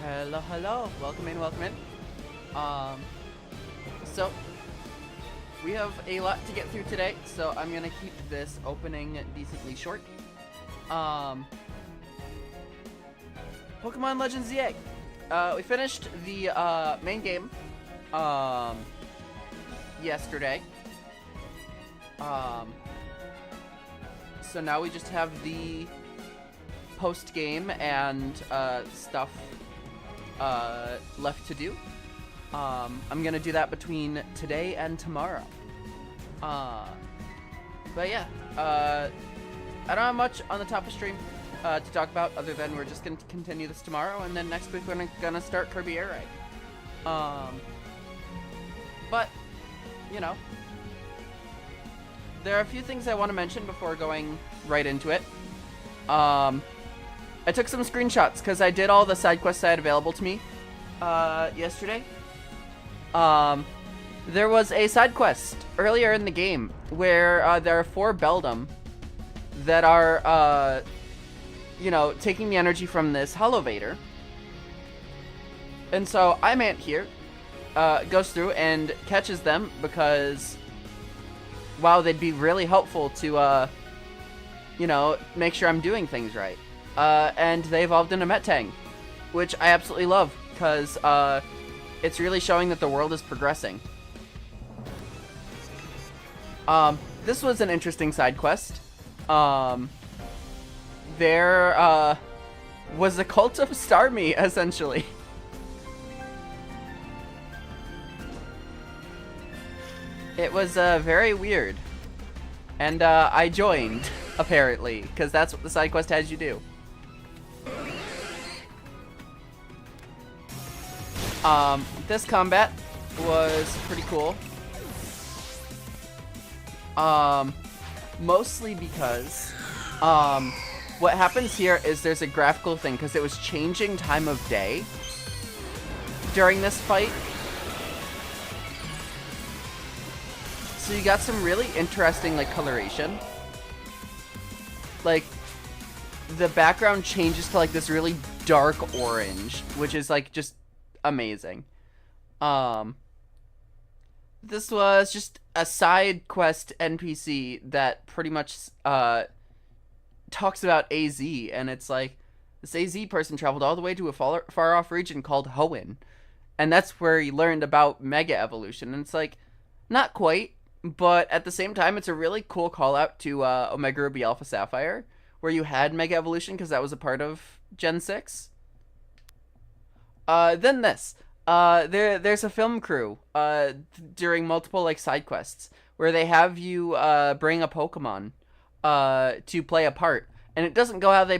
Hello, hello. Welcome in, welcome in. So we have a lot to get through today, so I'm gonna keep this opening decently short. Pokemon Legends ZA. We finished the main game yesterday. So now we just have the post game and stuff left to do. I'm gonna do that between today and tomorrow. But yeah, I don't have much on the top of stream to talk about other than we're just gonna continue this tomorrow, and then next week we're gonna start Kirby Air Raid. But you know, there are a few things I want to mention before going right into it. I took some screenshots because I did all the side quests I had available to me yesterday. There was a side quest earlier in the game where there are 4 Beldum that are, you know, taking the energy from this Holovator. And so Imant here goes through and catches them because, wow, they'd be really helpful to, you know, make sure I'm doing things right. And they evolved into Metang, which I absolutely love because it's really showing that the world is progressing. This was an interesting side quest. There was a cult of Starmie, essentially. It was very weird. And I joined, apparently, because that's what the side quest has you do. This combat was pretty cool. Mostly because, what happens here is there's a graphical thing, because it was changing time of day during this fight. So you got some really interesting, like, coloration. Like, the background changes to, like, this really dark orange, which is, like, just amazing. This was just a side quest NPC that pretty much talks about AZ, and it's like, this AZ person traveled all the way to a far off region called Hoenn, and that's where he learned about Mega Evolution. And it's like, not quite, but at the same time, it's a really cool call out to Omega Ruby Alpha Sapphire, where you had Mega Evolution because that was a part of Gen 6. Then this. There's a film crew during multiple, like, side quests where they have you bring a Pokemon to play a part, and it doesn't go how they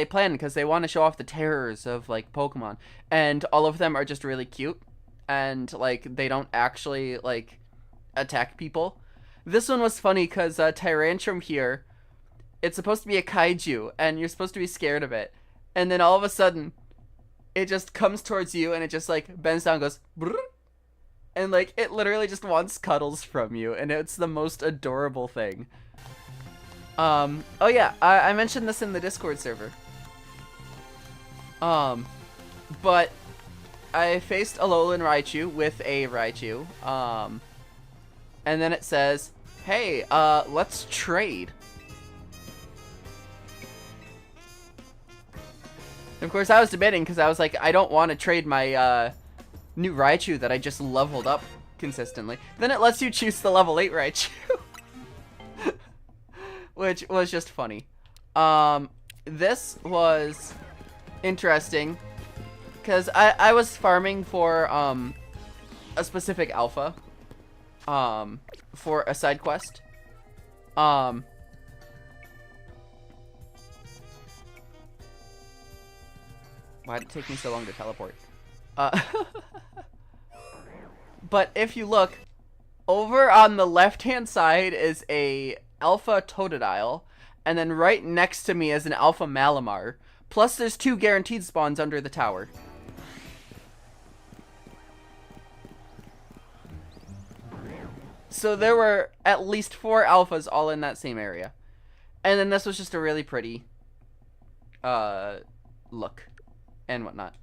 plan because they want to show off the terrors of, like, Pokemon, and all of them are just really cute and, like, they don't actually, like, attack people. This one was funny because Tyrantrum here, it's supposed to be a kaiju and you're supposed to be scared of it, and then all of a sudden it just comes towards you and it just, like, bends down and goes brrr, and, like, it literally just wants cuddles from you, and it's the most adorable thing. Oh yeah, I mentioned this in the Discord server. But I faced Alolan Raichu with a Raichu, and then it says, hey, let's trade. And of course, I was debating because I was like, I don't want to trade my new Raichu that I just leveled up consistently. Then it lets you choose the level 8 Raichu. Which was just funny. This was interesting because I was farming for a specific alpha for a side quest. Why did it take me so long to teleport? But if you look, over on the left-hand side is a Alpha Totodile, and then right next to me is an Alpha Malamar. Plus there's 2 guaranteed spawns under the tower. So there were at least 4 alphas all in that same area. And then this was just a really pretty look and whatnot.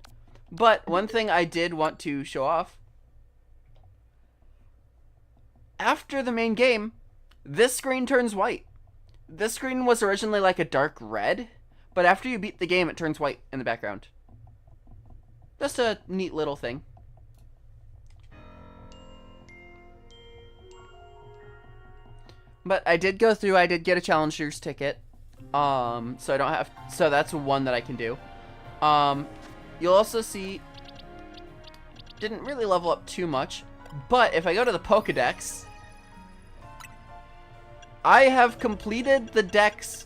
But one thing I did want to show off, after the main game, this screen turns white. This screen was originally like a dark red, but after you beat the game, it turns white in the background. Just a neat little thing. But I did go through, I did get a challenger's ticket. So I don't have, so that's one that I can do. You'll also see, didn't really level up too much, but if I go to the Pokedex, I have completed the dex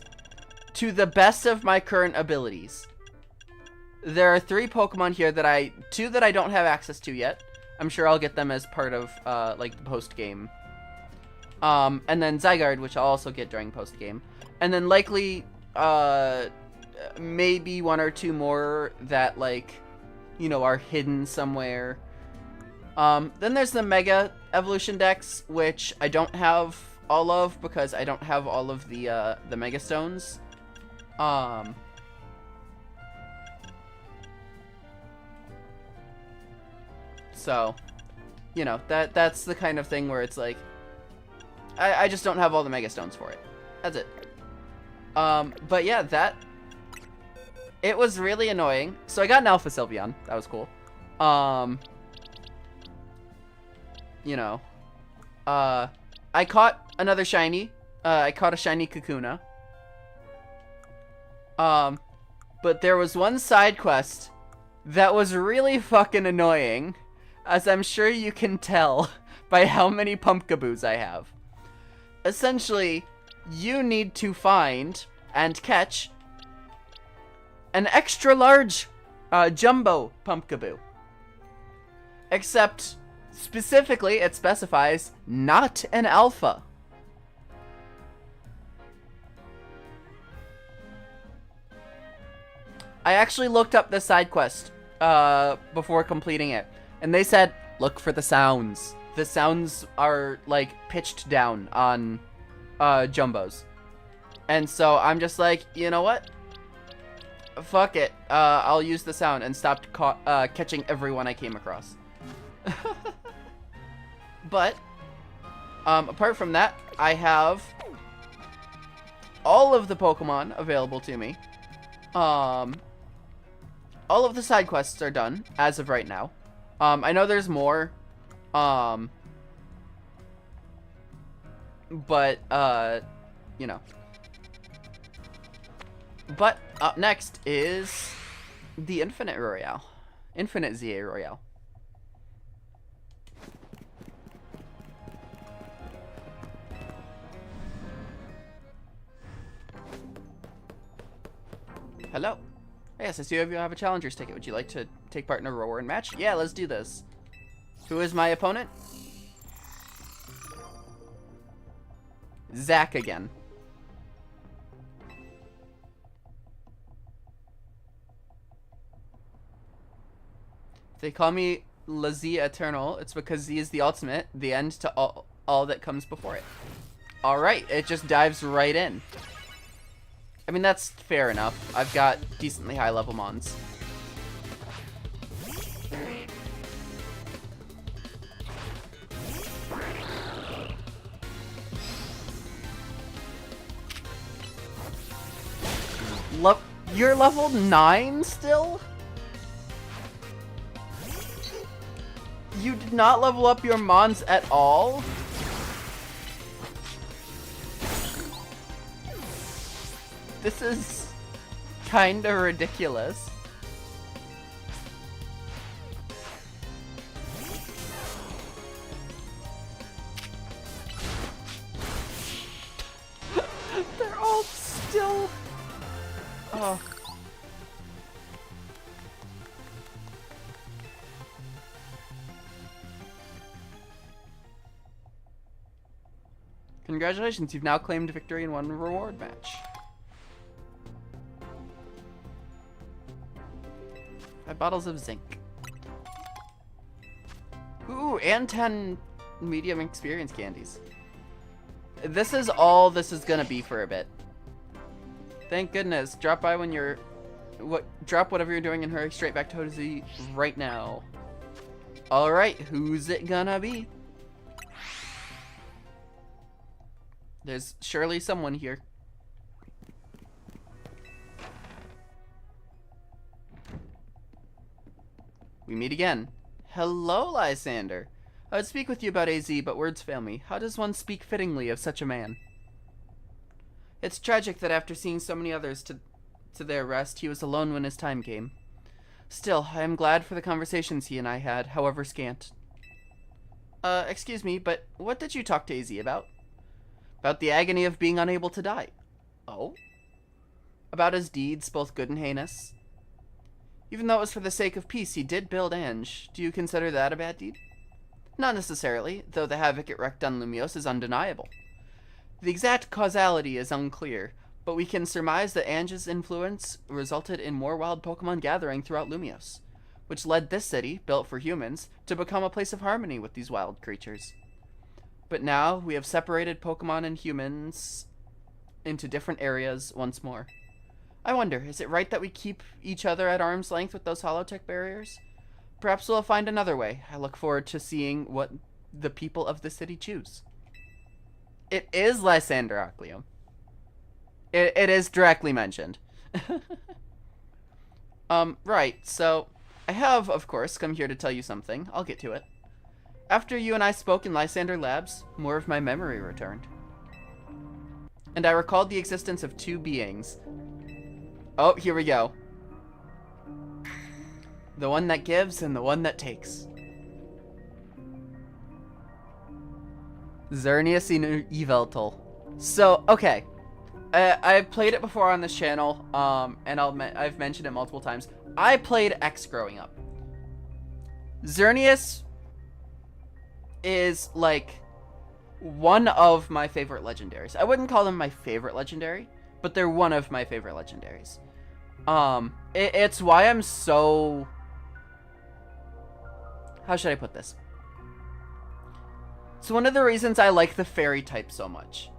to the best of my current abilities. There are 3 Pokemon here that two that I don't have access to yet. I'm sure I'll get them as part of, like, the post-game. And then Zygarde, which I'll also get during post-game. And then likely, maybe 1 or 2 more that, like, you know, are hidden somewhere. Then there's the Mega Evolution Dex, which I don't have all of because I don't have all of the Mega Stones. So, you know, that's the kind of thing where it's like, I just don't have all the Mega Stones for it. That's it. But yeah, it was really annoying. So I got an Alpha Sylveon. That was cool. You know, I caught another shiny. I caught a shiny Kakuna. But there was one side quest that was really fucking annoying, as I'm sure you can tell by how many Pumpkaboos I have. Essentially, you need to find and catch an extra large jumbo Pumpkaboo. Except, specifically, it specifies not an alpha. I actually looked up the side quest before completing it, and they said, look for the sounds. The sounds are, like, pitched down on jumbos. And so I'm just like, you know what? Fuck it. I'll use the sound and stopped catching everyone I came across. But, apart from that, I have all of the Pokemon available to me. All of the side quests are done as of right now. I know there's more. But, you know. But up next is the Infinite Royale. Infinite ZA Royale. Hello. Yes, I see you have a challenger's ticket. Would you like to take part in a reward match? Yeah, let's do this. Who is my opponent? Zach again. If they call me La Z Eternal, it's because Z is the ultimate, the end to all that comes before it. Alright, it just dives right in. I mean, that's fair enough. I've got decently high level mons. You're level 9 still? You did not level up your mons at all? This is kinda ridiculous. They're all still... Oh. Congratulations, you've now claimed victory in one reward match. 5 bottles of zinc. Ooh, and 10 medium experience candies. This is all this is gonna be for a bit. Thank goodness. Drop by when you're drop whatever you're doing and hurry straight back to Hodsy right now. Alright, who's it gonna be? There's surely someone here. We meet again. Hello, Lysander. I would speak with you about AZ, but words fail me. How does one speak fittingly of such a man? It's tragic that after seeing so many others to their rest, he was alone when his time came. Still, I am glad for the conversations he and I had, however scant. Excuse me, but what did you talk to AZ about? About the agony of being unable to die. Oh? About his deeds, both good and heinous? Even though it was for the sake of peace, he did build Ange. Do you consider that a bad deed? Not necessarily, though the havoc it wreaked on Lumios is undeniable. The exact causality is unclear, but we can surmise that Ange's influence resulted in more wild Pokemon gathering throughout Lumios, which led this city, built for humans, to become a place of harmony with these wild creatures. But now, we have separated Pokemon and humans into different areas once more. I wonder, is it right that we keep each other at arm's length with those holotech barriers? Perhaps we'll find another way. I look forward to seeing what the people of the city choose. It is Lysander Ocleum. It is directly mentioned. Right, so I have, of course, come here to tell you something. I'll get to it. After you and I spoke in Lysander Labs, more of my memory returned. And I recalled the existence of two beings. Oh, here we go. The one that gives and the one that takes. Xerneas and Yveltal. So, okay. I've played it before on this channel, and I've mentioned it multiple times. I played X growing up. Xerneas is, like, one of my favorite legendaries. I wouldn't call them my favorite legendary, but they're one of my favorite legendaries. It's why I'm so... How should I put this? It's one of the reasons I like the fairy type so much.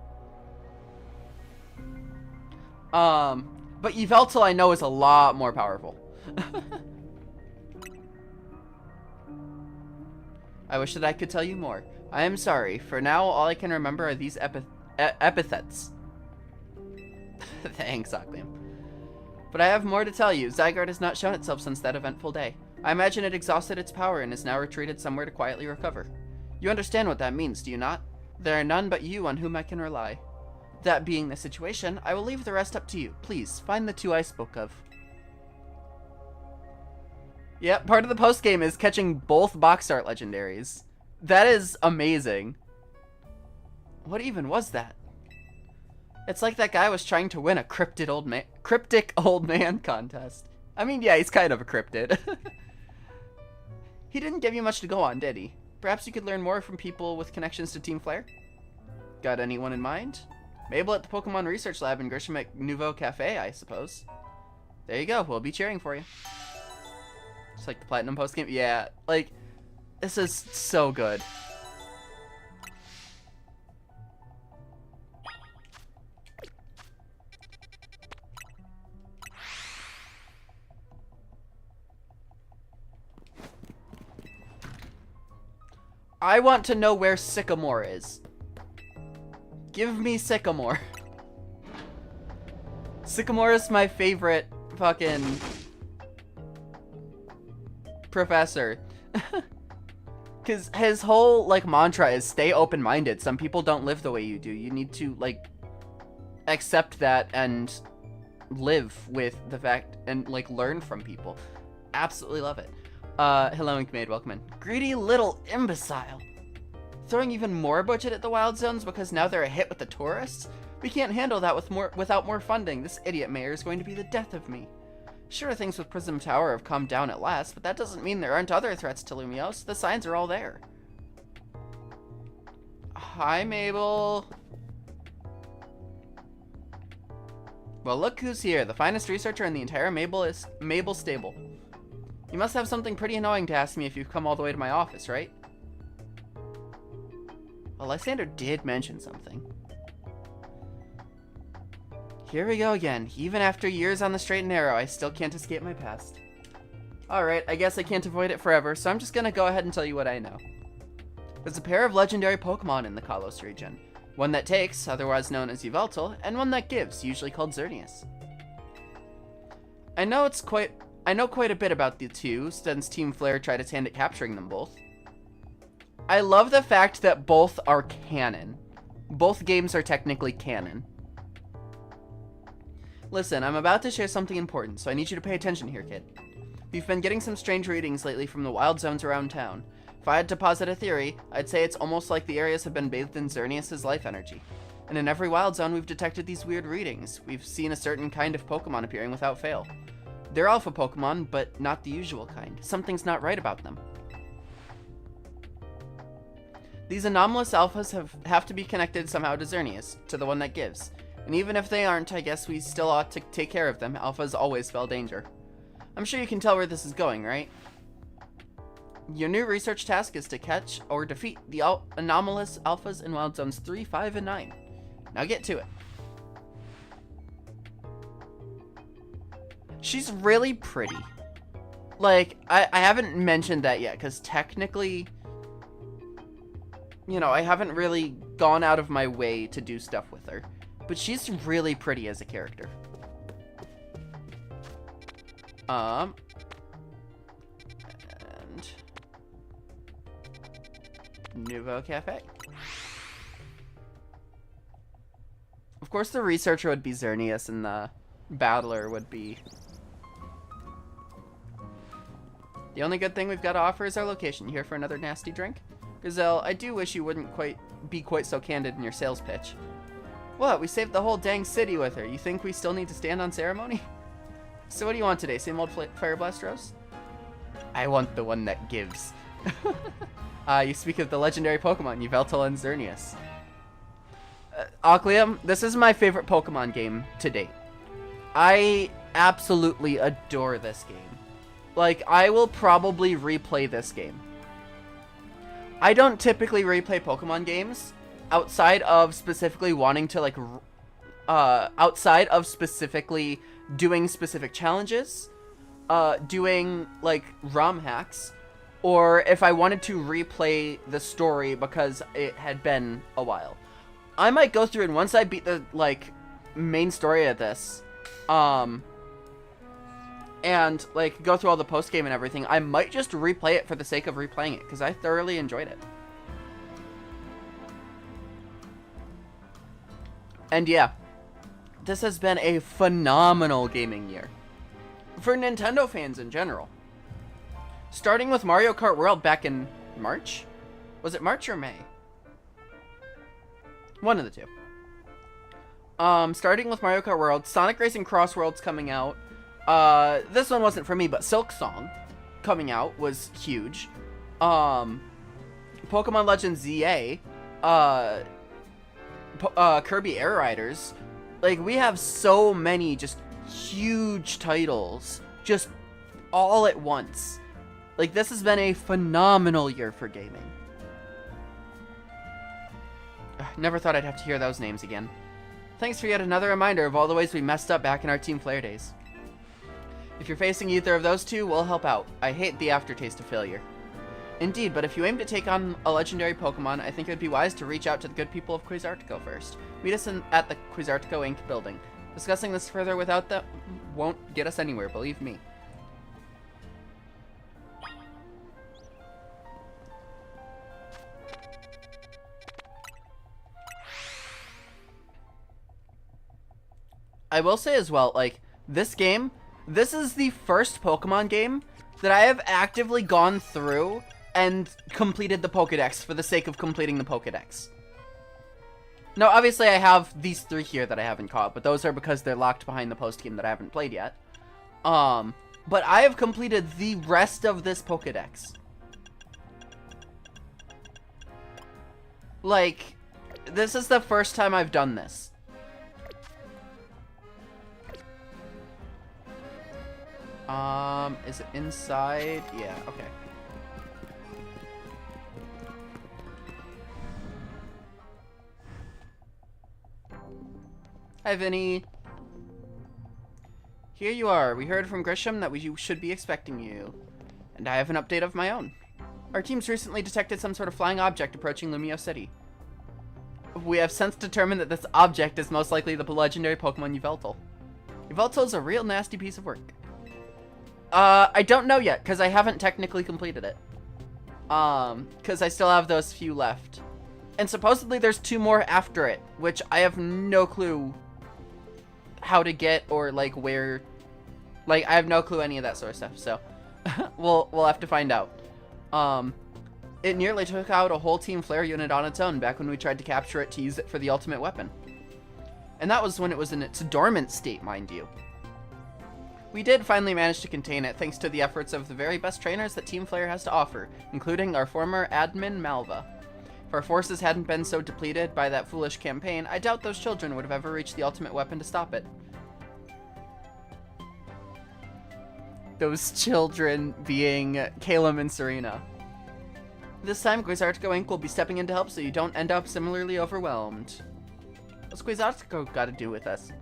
But Yveltal I know is a lot more powerful. I wish that I could tell you more. I am sorry. For now, all I can remember are these epithets. Thanks, Ocleum. But I have more to tell you. Zygarde has not shown itself since that eventful day. I imagine it exhausted its power and is now retreated somewhere to quietly recover. You understand what that means, do you not? There are none but you on whom I can rely. That being the situation, I will leave the rest up to you. Please, find the two I spoke of. Yep, part of the postgame is catching both box art legendaries. That is amazing. What even was that? It's like that guy was trying to win a cryptic old man contest. I mean, yeah, he's kind of a cryptid. He didn't give you much to go on, did he? Perhaps you could learn more from people with connections to Team Flare? Got anyone in mind? Mabel at the Pokemon Research Lab and Grisham at Nouveau Cafe, I suppose. There you go, we'll be cheering for you. Just like the Platinum postgame? Yeah, like, this is so good. I want to know where Sycamore is. Give me Sycamore. Sycamore is my favorite fucking professor. Because his whole, like, mantra is stay open-minded. Some people don't live the way you do. You need to, like, accept that and live with the fact and, like, learn from people. Absolutely love it. Hello, Inkmaid, welcome in. Greedy little imbecile. Throwing even more budget at the wild zones because now they're a hit with the tourists? We can't handle that without more funding. This idiot mayor is going to be the death of me. Sure, things with Prism Tower have calmed down at last, but that doesn't mean there aren't other threats to Lumios. The signs are all there. Hi, Mabel. Well, look who's here. The finest researcher in the entire Mabel stable. You must have something pretty annoying to ask me if you've come all the way to my office, right? Well, Lysander did mention something. Here we go again. Even after years on the straight and narrow, I still can't escape my past. Alright, I guess I can't avoid it forever, so I'm just gonna go ahead and tell you what I know. There's a pair of legendary Pokemon in the Kalos region. One that takes, otherwise known as Yveltal, and one that gives, usually called Xerneas. I know quite a bit about the two, since Team Flare tried its hand at capturing them both. I love the fact that both are canon. Both games are technically canon. Listen, I'm about to share something important, so I need you to pay attention here, kid. We've been getting some strange readings lately from the wild zones around town. If I had to posit a theory, I'd say it's almost like the areas have been bathed in Xerneas' life energy. And in every wild zone, we've detected these weird readings. We've seen a certain kind of Pokemon appearing without fail. They're alpha Pokemon, but not the usual kind. Something's not right about them. These anomalous alphas have to be connected somehow to Xerneas, to the one that gives. And even if they aren't, I guess we still ought to take care of them. Alphas always spell danger. I'm sure you can tell where this is going, right? Your new research task is to catch or defeat the anomalous alphas in Wild Zones 3, 5, and 9. Now get to it. She's really pretty. Like, I haven't mentioned that yet, because technically, you know, I haven't really gone out of my way to do stuff with her. But she's really pretty as a character. And Nouveau Cafe. Of course, the researcher would be Xerneas, and the battler would be... The only good thing we've got to offer is our location. You here for another nasty drink? Gazelle, I do wish you wouldn't be quite so candid in your sales pitch. What? We saved the whole dang city with her. You think we still need to stand on ceremony? So what do you want today? Same old Fire Blast Rose? I want the one that gives. You speak of the legendary Pokemon, Yveltal and Xerneas. Oclium, this is my favorite Pokemon game to date. I absolutely adore this game. Like, I will probably replay this game. I don't typically replay Pokemon games outside of specifically wanting to, like, outside of specifically doing specific challenges, doing, like, ROM hacks, or if I wanted to replay the story because it had been a while. I might go through, and once I beat the, like, main story of this, and, like, go through all the post-game and everything, I might just replay it for the sake of replaying it, because I thoroughly enjoyed it. And yeah, this has been a phenomenal gaming year. For Nintendo fans in general. Starting with Mario Kart World back in March? Was it March or May? One of the two. Starting with Mario Kart World, Sonic Racing Cross World's coming out. This one wasn't for me, but Silk Song coming out was huge. Pokemon Legends ZA, Kirby Air Riders. Like, we have so many just huge titles just all at once. Like, this has been a phenomenal year for gaming. Never thought I'd have to hear those names again. Thanks for yet another reminder of all the ways we messed up back in our Team Flare days. If you're facing either of those two, we'll help out. I hate the aftertaste of failure. Indeed, but if you aim to take on a legendary Pokemon, I think it would be wise to reach out to the good people of Quasartico first. Meet us at the Quasartico Inc. building. Discussing this further without them won't get us anywhere, believe me. I will say as well, like, this game, this is the first Pokemon game that I have actively gone through and completed the Pokedex for the sake of completing the Pokedex. Now, obviously, I have these three here that I haven't caught, but those are because they're locked behind the post-game that I haven't played yet. But I have completed the rest of this Pokedex. Like, this is the first time I've done this. Is it inside? Yeah, okay. Hi, Vinny. Here you are. We heard from Grisham that we should be expecting you. And I have an update of my own. Our team's recently detected some sort of flying object approaching Lumio City. We have since determined that this object is most likely the legendary Pokemon Yveltal. Yveltal is a real nasty piece of work. I don't know yet, because I haven't technically completed it. Because I still have those few left. And supposedly there's 2 more after it, which I have no clue how to get or, like, where. Like, I have no clue any of that sort of stuff, so we'll have to find out. It nearly took out a whole Team Flare unit on its own back when we tried to capture it to use it for the ultimate weapon. And that was when it was in its dormant state, mind you. We did finally manage to contain it thanks to the efforts of the very best trainers that Team Flare has to offer, including our former admin Malva. If our forces hadn't been so depleted by that foolish campaign, I doubt those children would have ever reached the ultimate weapon to stop it. Those children being Calum and Serena. This time, Quasartico Inc. will be stepping in to help so you don't end up similarly overwhelmed. What's Quasartico got to do with us?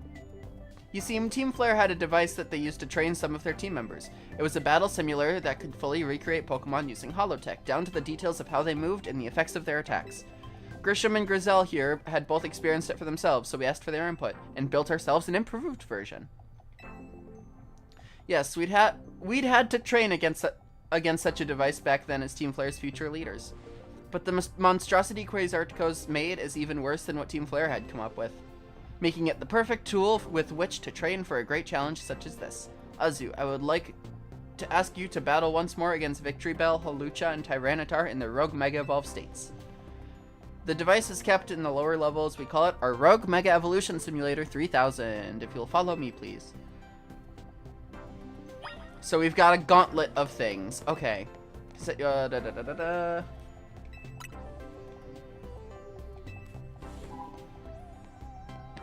You see, Team Flare had a device that they used to train some of their team members. It was a battle simulator that could fully recreate Pokemon using holotech, down to the details of how they moved and the effects of their attacks. Grisham and Grizel here had both experienced it for themselves, so we asked for their input, and built ourselves an improved version. Yes, we'd had to train against such a device back then as Team Flare's future leaders. But the monstrosity Quasartico's made is even worse than what Team Flare had come up with, making it the perfect tool with which to train for a great challenge such as this. Azu, I would like to ask you to battle once more against Victory Bell, Hawlucha, and Tyranitar in their Rogue Mega Evolve states. The device is kept in the lower levels. We call it our Rogue Mega Evolution Simulator 3000. If you'll follow me, please. So we've got a gauntlet of things. Okay.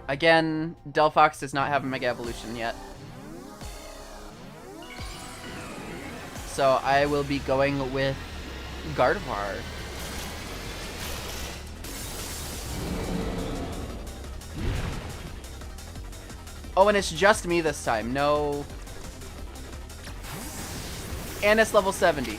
Again, Delphox does not have a Mega Evolution yet. So I will be going with Gardevoir. Oh, and it's just me this time. No. And it's level 70.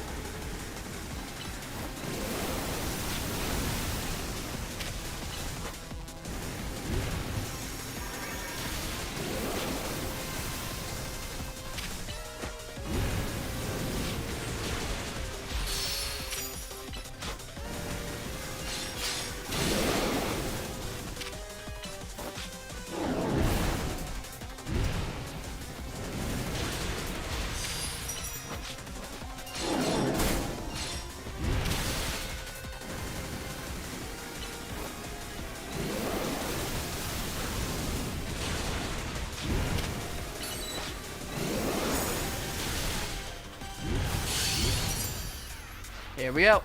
Here we go.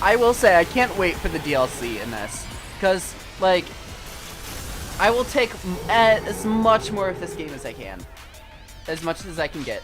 I will say, I can't wait for the DLC in this. Because, like, I will take as much more of this game as I can. As much as I can get.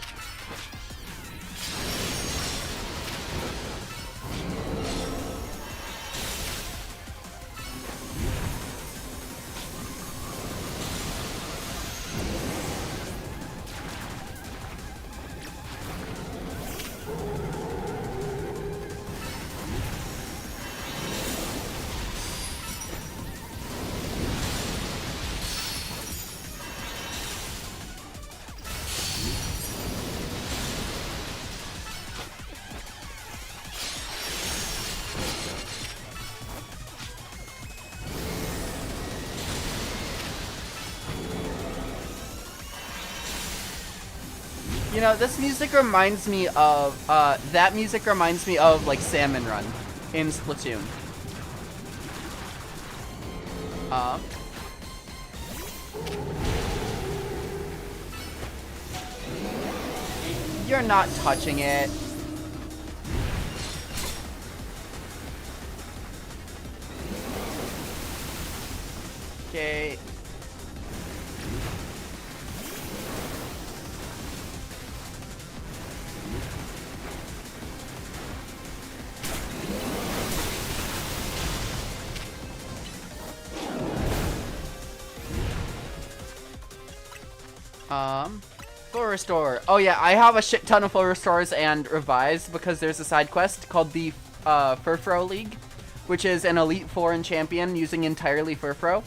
You know, this music reminds me of, that music reminds me of, like, Salmon Run in Splatoon. You're not touching it. Okay. Full restore. Oh yeah, I have a shit ton of full restores and revives because there's a side quest called the Furfro League, which is an Elite Foreign champion using entirely Furfro,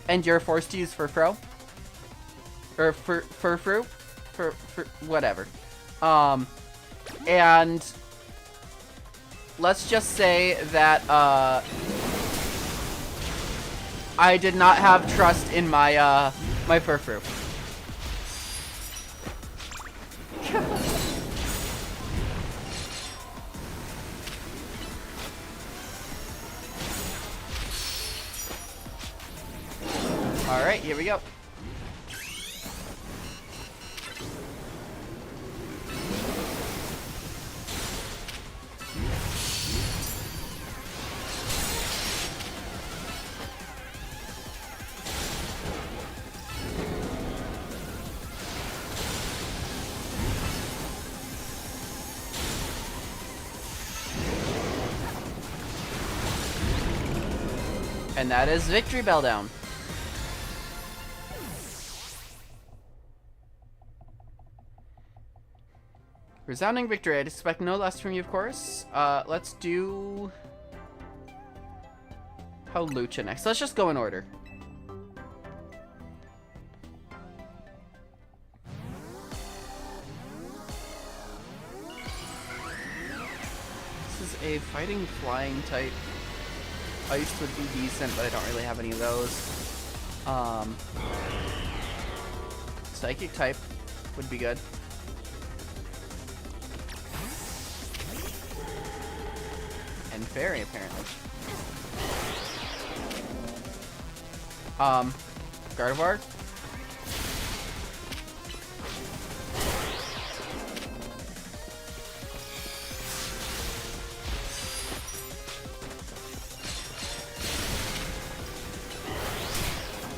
and you're forced to use Furfro. Or Furfru? Whatever. And let's just say that, I did not have trust in my, my Furfru. Alright, here we go. And that is Victory Bell down. Resounding victory. I'd expect no less from you, of course. Let's do Lucha next. Let's just go in order. This is a fighting flying type. Ice would be decent, but I don't really have any of those. Psychic type would be good. And fairy, apparently. Gardevoir?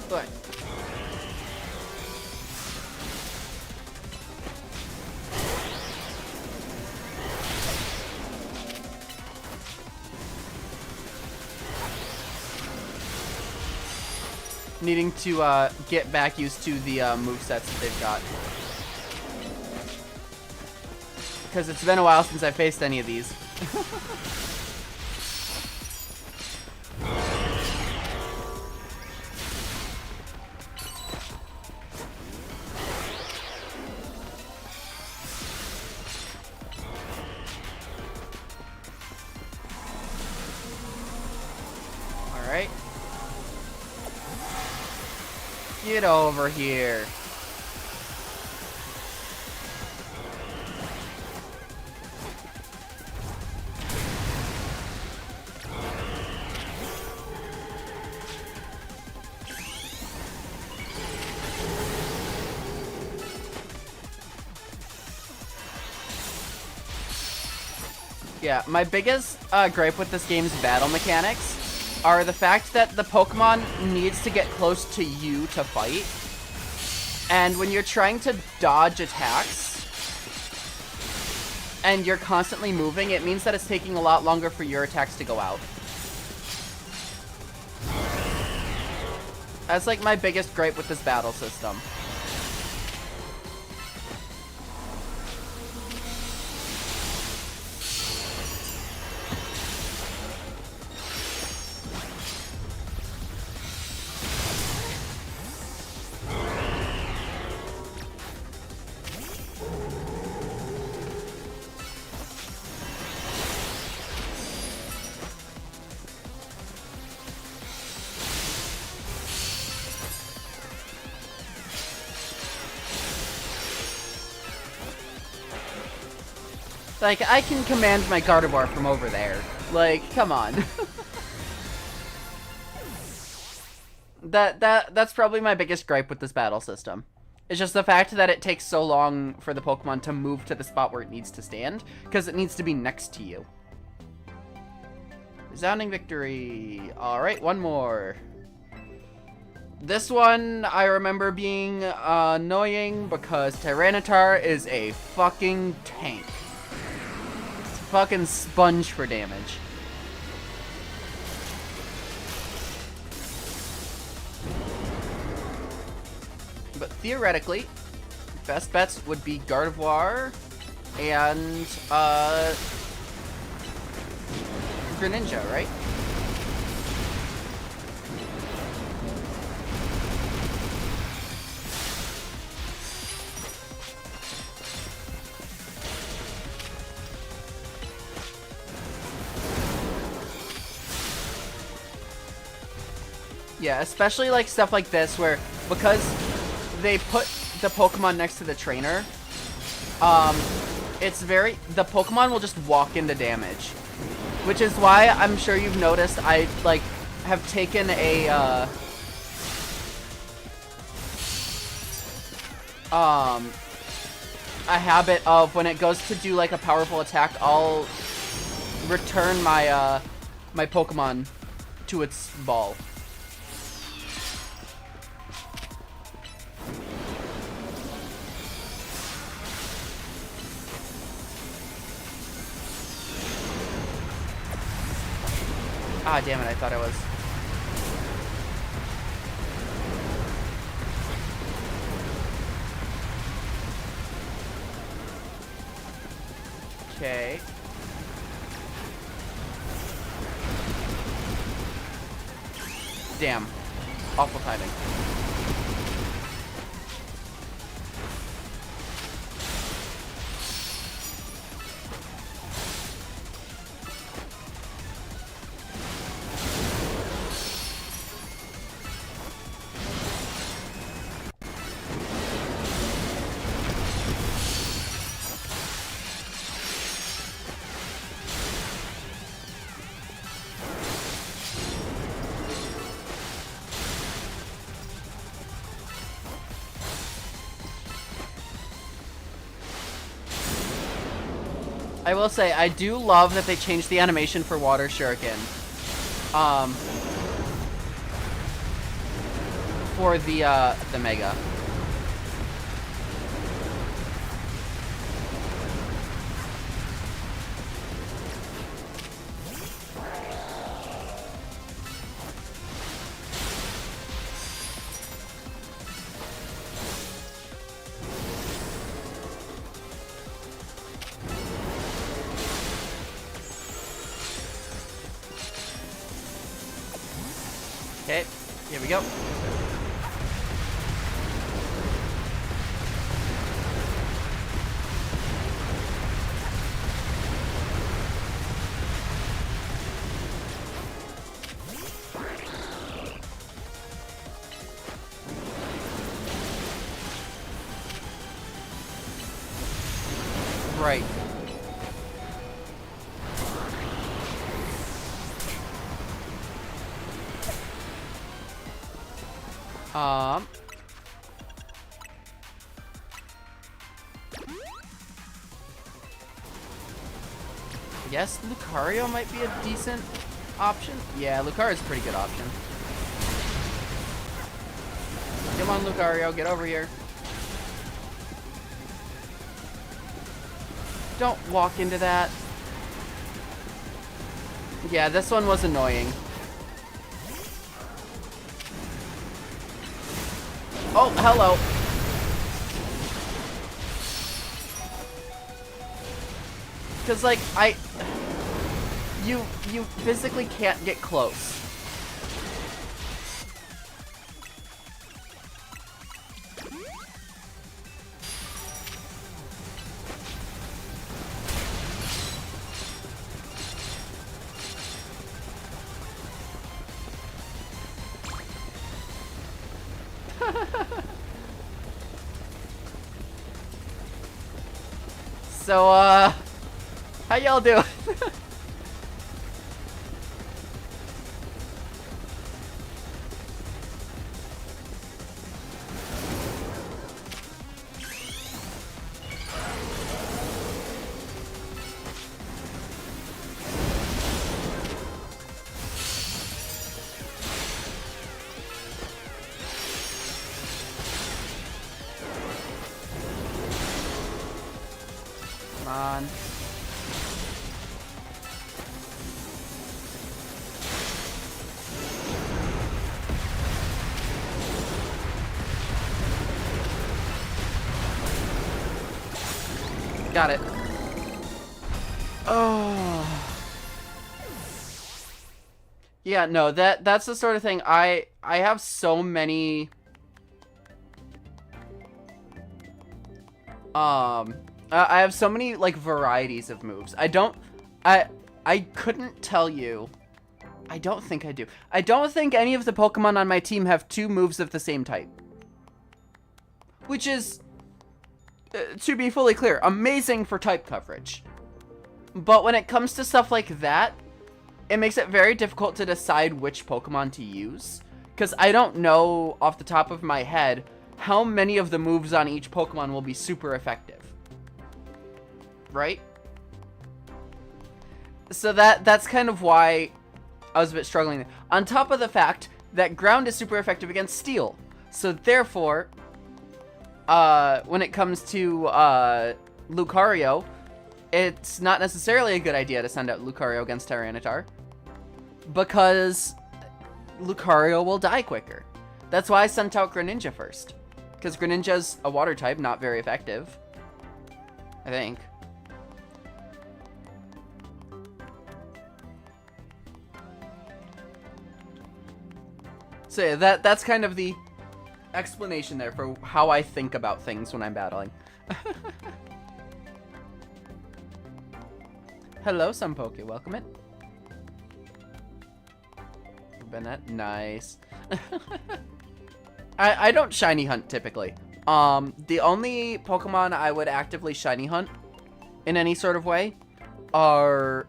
But needing to get back used to the movesets that they've got. Because it's been a while since I faced any of these. Alright. Get over here. Yeah, my biggest gripe with this game's battle mechanics are the fact that the Pokemon needs to get close to you to fight. And when you're trying to dodge attacks and you're constantly moving, it means that it's taking a lot longer for your attacks to go out. That's like my biggest gripe with this battle system. Like, I can command my Gardevoir from over there. Like, come on. That's probably my biggest gripe with this battle system. It's just the fact that it takes so long for the Pokemon to move to the spot where it needs to stand, because it needs to be next to you. Resounding victory. Alright, one more. This one, I remember being annoying because Tyranitar is a fucking tank. It's a fucking sponge for damage. But theoretically, best bets would be Gardevoir and Greninja, right? Yeah, especially like stuff like this where, because they put the Pokemon next to the trainer, the Pokemon will just walk into damage. Which is why I'm sure you've noticed I like have taken a habit of when it goes to do like a powerful attack, I'll return my my Pokemon to its ball. Ah, damn it, I thought I was. Okay. Damn. Awful timing. I will say, I do love that they changed the animation for Water Shuriken. For the Mega. Okay, here we go. Right. I guess Lucario might be a decent option. Yeah, Lucario's a pretty good option. Come on, Lucario, get over here. Don't walk into that. Yeah, this one was annoying. Oh, hello. Because, like, you physically can't get close. So, how y'all doing? Come on. Got it. Oh. Yeah, no, that's the sort of thing. I have so many I have so many like varieties of moves. I couldn't tell you. I don't think I do. I don't think any of the Pokemon on my team have 2 moves of the same type. Which is, to be fully clear, amazing for type coverage. But when it comes to stuff like that, it makes it very difficult to decide which Pokemon to use. Because I don't know off the top of my head how many of the moves on each Pokemon will be super effective. Right? So that's kind of why I was a bit struggling there. On top of the fact that Ground is super effective against Steel. So therefore, when it comes to Lucario, it's not necessarily a good idea to send out Lucario against Tyranitar, because Lucario will die quicker. That's why I sent out Greninja first, because Greninja's a water type, not very effective, I think. So yeah, that's kind of the explanation there for how I think about things when I'm battling. Hello, Sunpoke. Welcome in. Bennett, nice. I don't shiny hunt typically. The only Pokemon I would actively shiny hunt in any sort of way are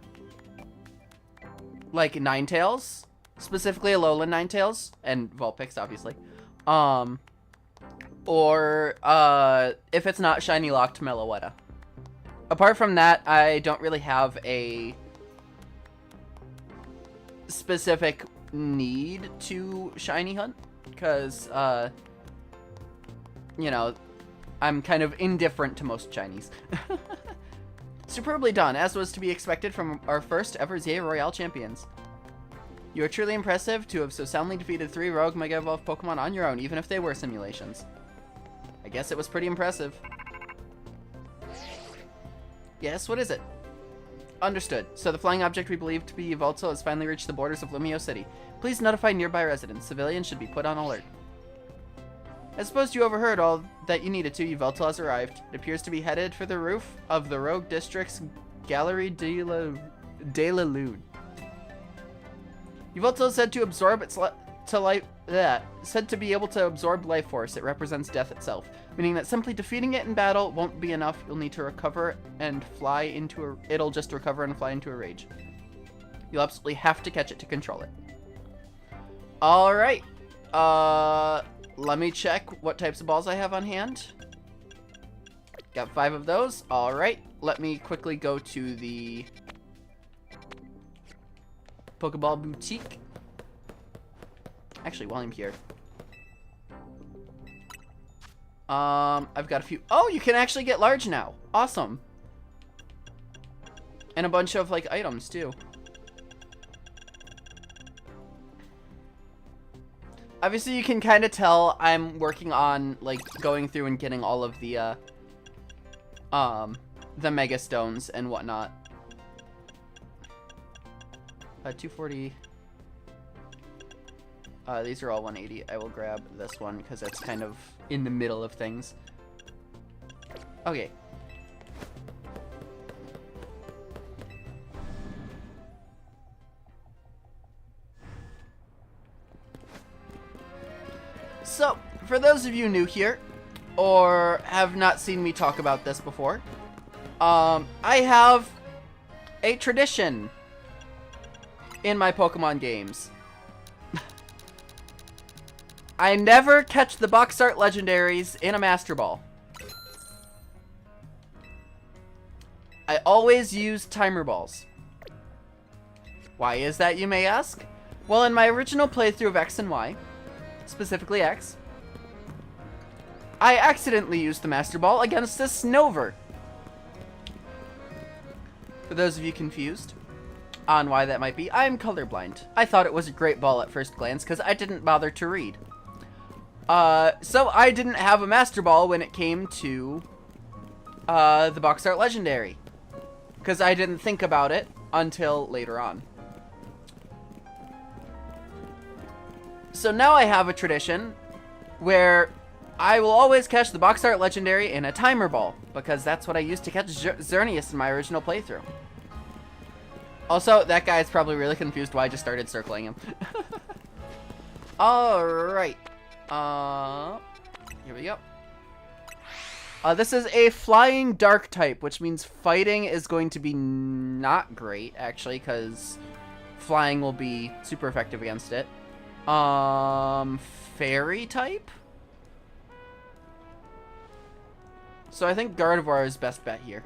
like Ninetales, specifically Alolan Ninetales, and Vulpix, obviously. Or if it's not shiny locked, Meloetta. Apart from that, I don't really have a specific need to shiny hunt, because, you know, I'm kind of indifferent to most shinies. Superbly done, as was to be expected from our first ever ZA Royale champions. You are truly impressive to have so soundly defeated 3 Rogue Mega Evolved Pokemon on your own, even if they were simulations. I guess it was pretty impressive. Yes, what is it? Understood. So the flying object we believe to be Yveltal has finally reached the borders of Lumio City. Please notify nearby residents. Civilians should be put on alert. I suppose you overheard all that you needed to. Yveltal has arrived. It appears to be headed for the roof of the Rogue District's Galerie de la Lune. Yveltal is said to absorb its said to be able to absorb life force. It represents death itself, meaning that simply defeating it in battle won't be enough. You'll need to recover and fly into a... It'll just recover and fly into a rage. You'll absolutely have to catch it to control it. Alright. Let me check what types of balls I have on hand. Got 5 of those. Alright. Let me quickly go to the Pokeball Boutique. Actually, while I'm here. I've got a few... Oh, you can actually get large now. Awesome. And a bunch of, like, items, too. Obviously, you can kind of tell I'm working on, like, going through and getting all of the Mega Stones and whatnot. 240... these are all 180. I will grab this one because it's kind of in the middle of things. Okay. So, for those of you new here, or have not seen me talk about this before, I have a tradition in my Pokemon games. I never catch the box art legendaries in a Master Ball. I always use timer balls. Why is that, you may ask? Well, in my original playthrough of X and Y, specifically X, I accidentally used the Master Ball against a Snover. For those of you confused on why that might be, I'm colorblind. I thought it was a great ball at first glance because I didn't bother to read. So I didn't have a Master Ball when it came to the box art legendary. Because I didn't think about it until later on. So now I have a tradition where I will always catch the box art legendary in a timer ball, because that's what I used to catch Xerneas in my original playthrough. Also, that guy is probably really confused why I just started circling him. Alright. Here we go. This is a flying dark type, which means fighting is going to be not great, actually, because flying will be super effective against it. Fairy type? So I think Gardevoir is best bet here.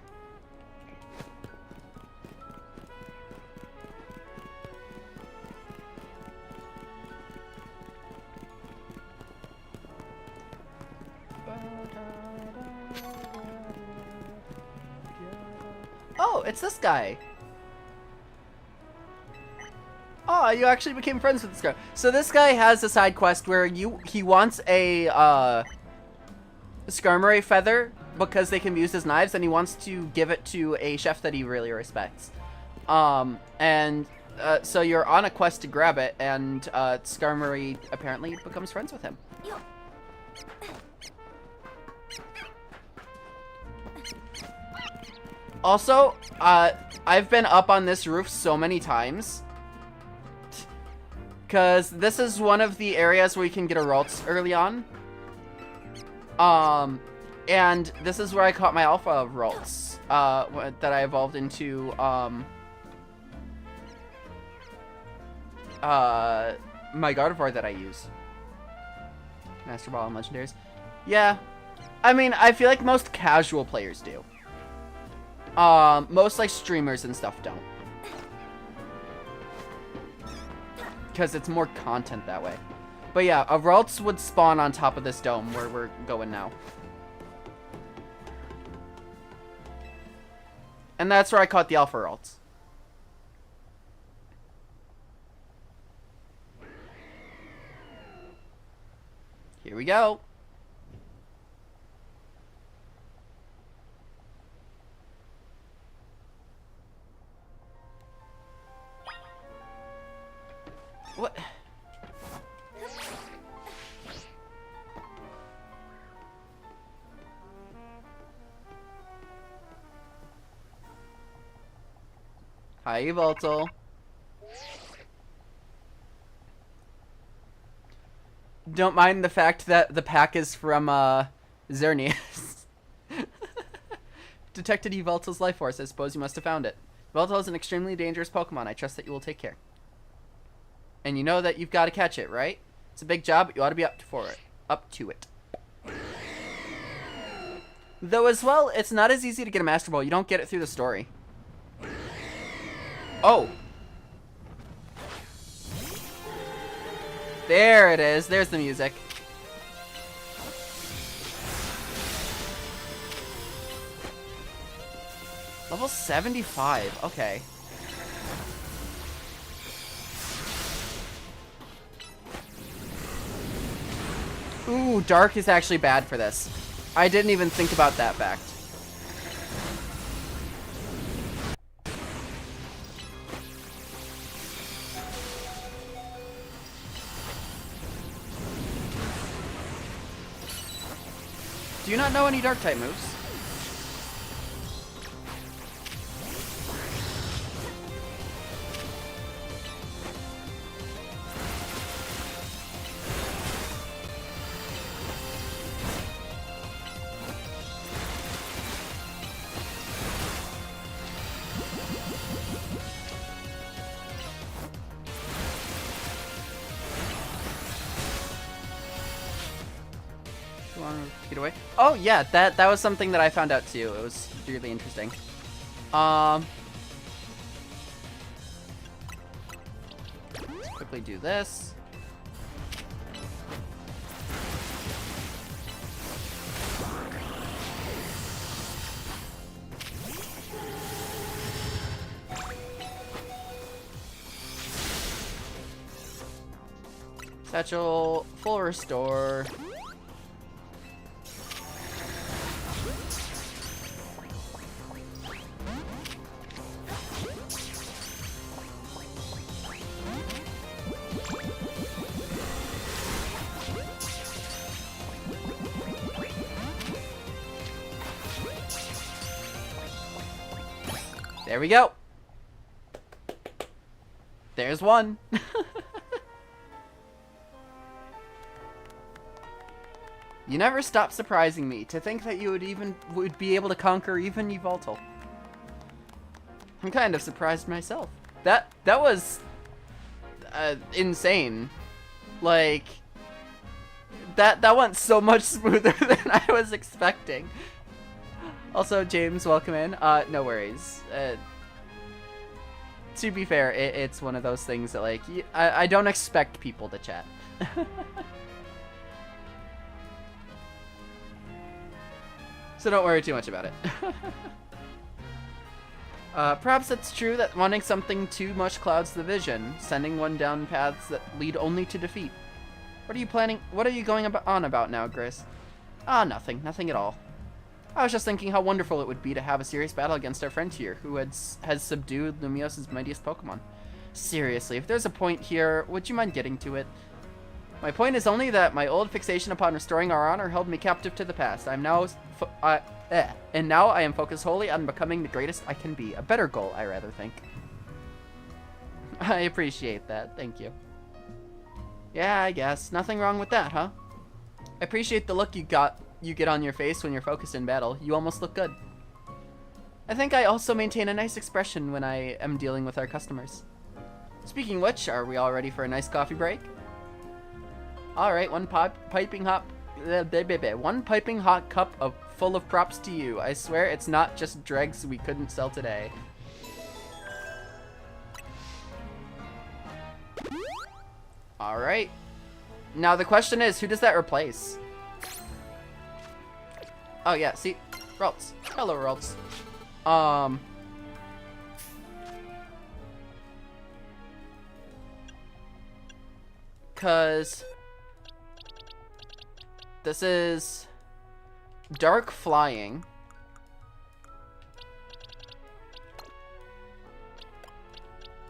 Oh, it's this guy. Oh, you actually became friends with this guy. So this guy has a side quest where he wants a Skarmory feather because they can be used as knives, and he wants to give it to a chef that he really respects. So you're on a quest to grab it, and Skarmory apparently becomes friends with him. Also, I've been up on this roof so many times, because this is one of the areas where you can get a Ralts early on. And this is where I caught my Alpha Ralts, that I evolved into, my Gardevoir that I use. Master Ball and Legendaries. Yeah. I mean, I feel like most casual players do. Most, like, streamers and stuff don't. Because it's more content that way. But yeah, a Ralts would spawn on top of this dome where we're going now. And that's where I caught the Alpha Ralts. Here we go. What? Hi, Voltal. Don't mind the fact that the pack is from, Xerneas. Detected Yveltal's life force. I suppose you must have found it. Yveltal is an extremely dangerous Pokemon. I trust that you will take care. And you know that you've got to catch it, right? It's a big job, but you ought to be up to it. Though as well, it's not as easy to get a Master Ball. You don't get it through the story. Oh. There it is. There's the music. Level 75. Okay. Ooh, Dark is actually bad for this. I didn't even think about that fact. Do you not know any Dark type moves? Get away. Oh yeah, that was something that I found out too. It was really interesting. Let's quickly do this. Satchel, full restore. There we go. There's one. You never stop surprising me. To think that you would be able to conquer even Yveltal. I'm kind of surprised myself. That was insane. Like that went so much smoother than I was expecting. Also, James, welcome in. No worries. To be fair, it's one of those things that, like, I don't expect people to chat. So don't worry too much about it. Perhaps it's true that wanting something too much clouds the vision, sending one down paths that lead only to defeat. What are you going on about now, Gris? Ah, nothing at all. I was just thinking how wonderful it would be to have a serious battle against our friend here, who has subdued Lumios's mightiest Pokemon. Seriously, if there's a point here, would you mind getting to it? My point is only that my old fixation upon restoring our honor held me captive to the past. And now I am focused wholly on becoming the greatest I can be. A better goal, I rather think. I appreciate that. Thank you. Yeah, I guess. Nothing wrong with that, huh? I appreciate the look you get on your face when you're focused in battle. You almost look good. I think I also maintain a nice expression when I am dealing with our customers. Speaking of which, are we all ready for a nice coffee break? Alright, one piping hot cup full of props to you. I swear it's not just dregs we couldn't sell today. Alright. Now the question is, who does that replace? Oh yeah, see? Ralts. Hello, Ralts. Cause this is Dark Flying.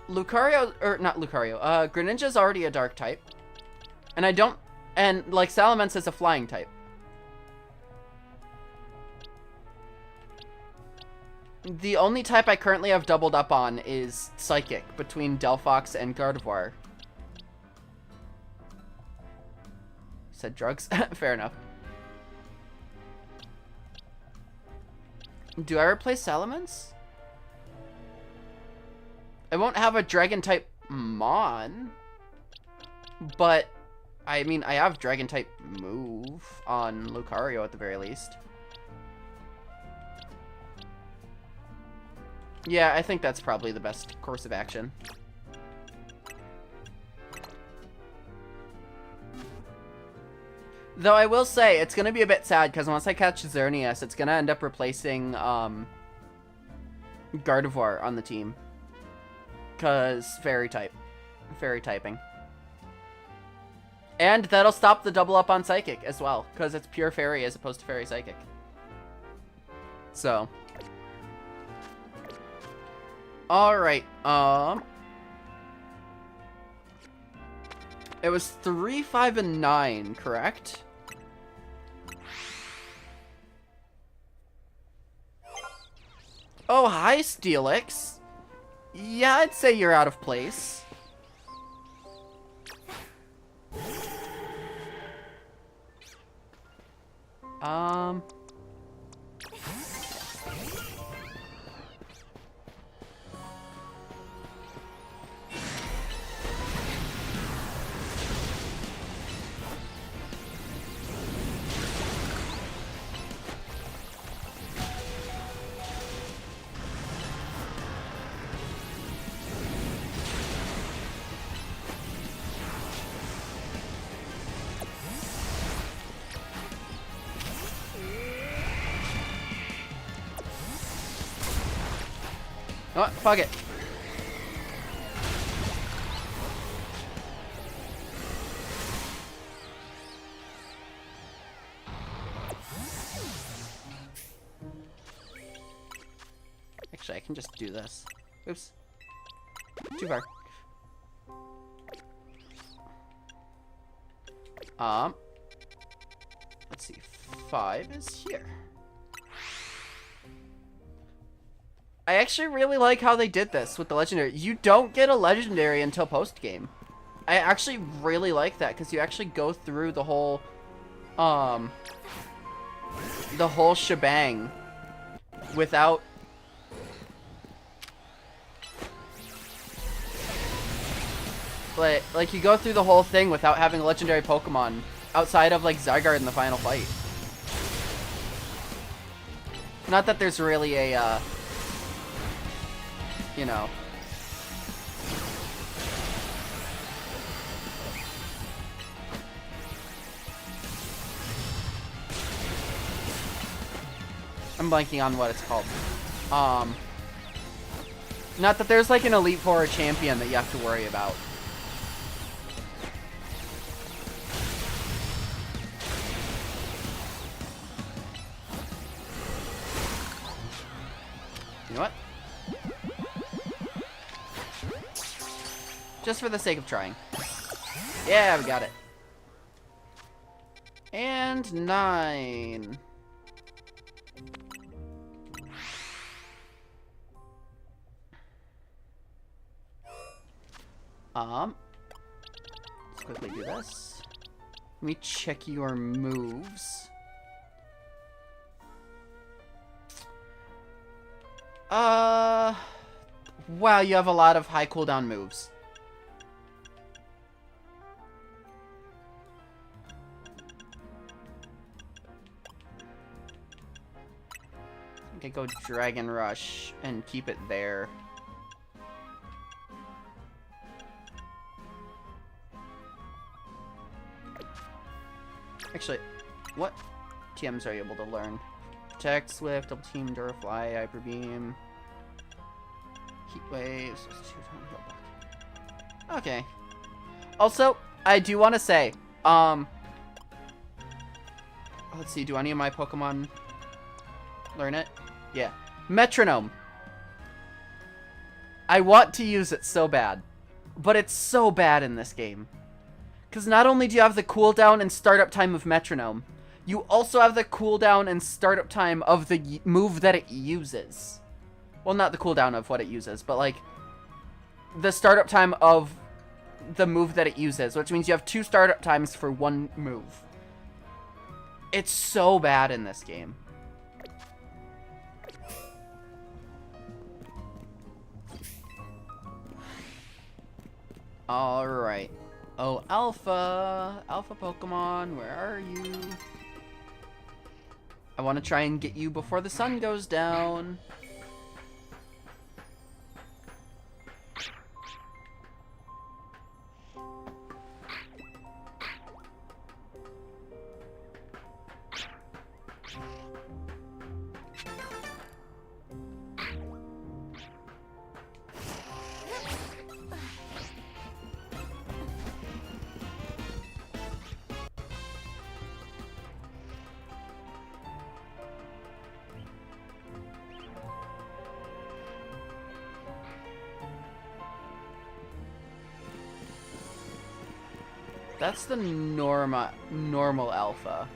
Lucario, or not Lucario, Greninja's already a Dark type. And like, Salamence is a Flying type. The only type I currently have doubled up on is Psychic, between Delphox and Gardevoir. Said drugs? Fair enough. Do I replace Salamence? I won't have a Dragon-type Mon, but, I mean, I have Dragon-type move on Lucario at the very least. Yeah, I think that's probably the best course of action. Though I will say, it's going to be a bit sad, because once I catch Xerneas, it's going to end up replacing Gardevoir on the team. Because Fairy type. Fairy typing. And that'll stop the double up on Psychic as well, because it's pure Fairy as opposed to Fairy Psychic. So. Alright, it was 3, 5, and 9, correct? Oh, hi, Steelix. Yeah, I'd say you're out of place. Oh, fuck it. Actually, I can just do this. Oops. Too far. Let's see. 5 is here. I actually really like how they did this with the legendary. You don't get a legendary until post-game. I actually really like that because you actually go through the whole shebang without like you go through the whole thing without having a legendary Pokemon outside of like Zygarde in the final fight. Not that there's really a you know, I'm blanking on what it's called. Not that there's like an Elite Four champion that you have to worry about. You know what? Just for the sake of trying. Yeah, we got it. And 9. Let's quickly do this. Let me check your moves. Wow, you have a lot of high cooldown moves. Okay, go Dragon Rush and keep it there. Actually, what TMs are you able to learn? Protect, Swift, Double Team, Durafly, Hyper Beam, Heat Wave, Substitute, Heal. Okay. Also, I do want to say, let's see, do any of my Pokemon learn it? Yeah. Metronome. I want to use it so bad, but it's so bad in this game. Because not only do you have the cooldown and startup time of Metronome, you also have the cooldown and startup time of the move that it uses. Well, not the cooldown of what it uses, but like the startup time of the move that it uses, which means you have 2 startup times for one move. It's so bad in this game. Alright. Oh, Alpha! Alpha Pokemon, where are you? I want to try and get you before the sun goes down. That's the normal Alpha.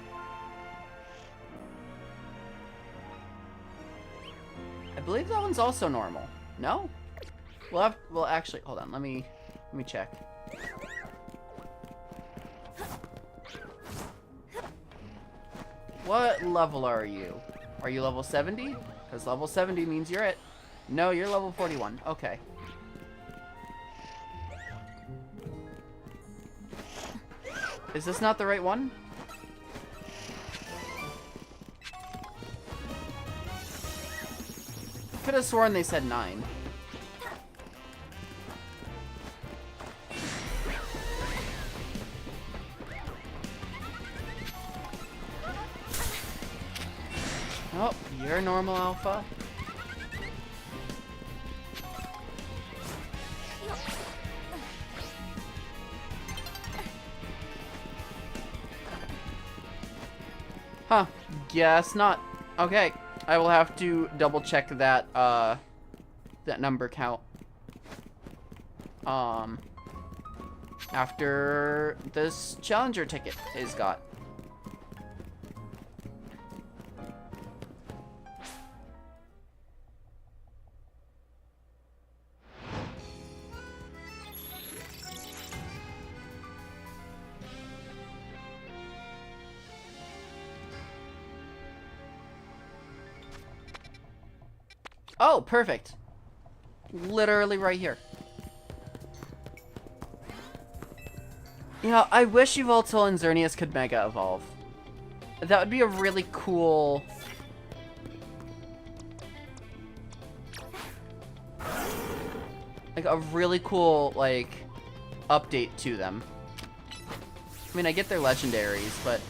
I believe that one's also normal. No? Well, actually, hold on. Let me check. What level are you? Are you level 70? Because level 70 means you're it. No, you're level 41. Okay. Is this not the right one? Could have sworn they said 9. Oh, you're normal Alpha. Huh. Guess not. Okay. I will have to double check that, that number count. After this challenger ticket is got. Oh, perfect. Literally right here. You know, I wish Yveltal and Xerneas could Mega Evolve. That would be a really cool... like, a really cool, like, update to them. I mean, I get their legendaries, but...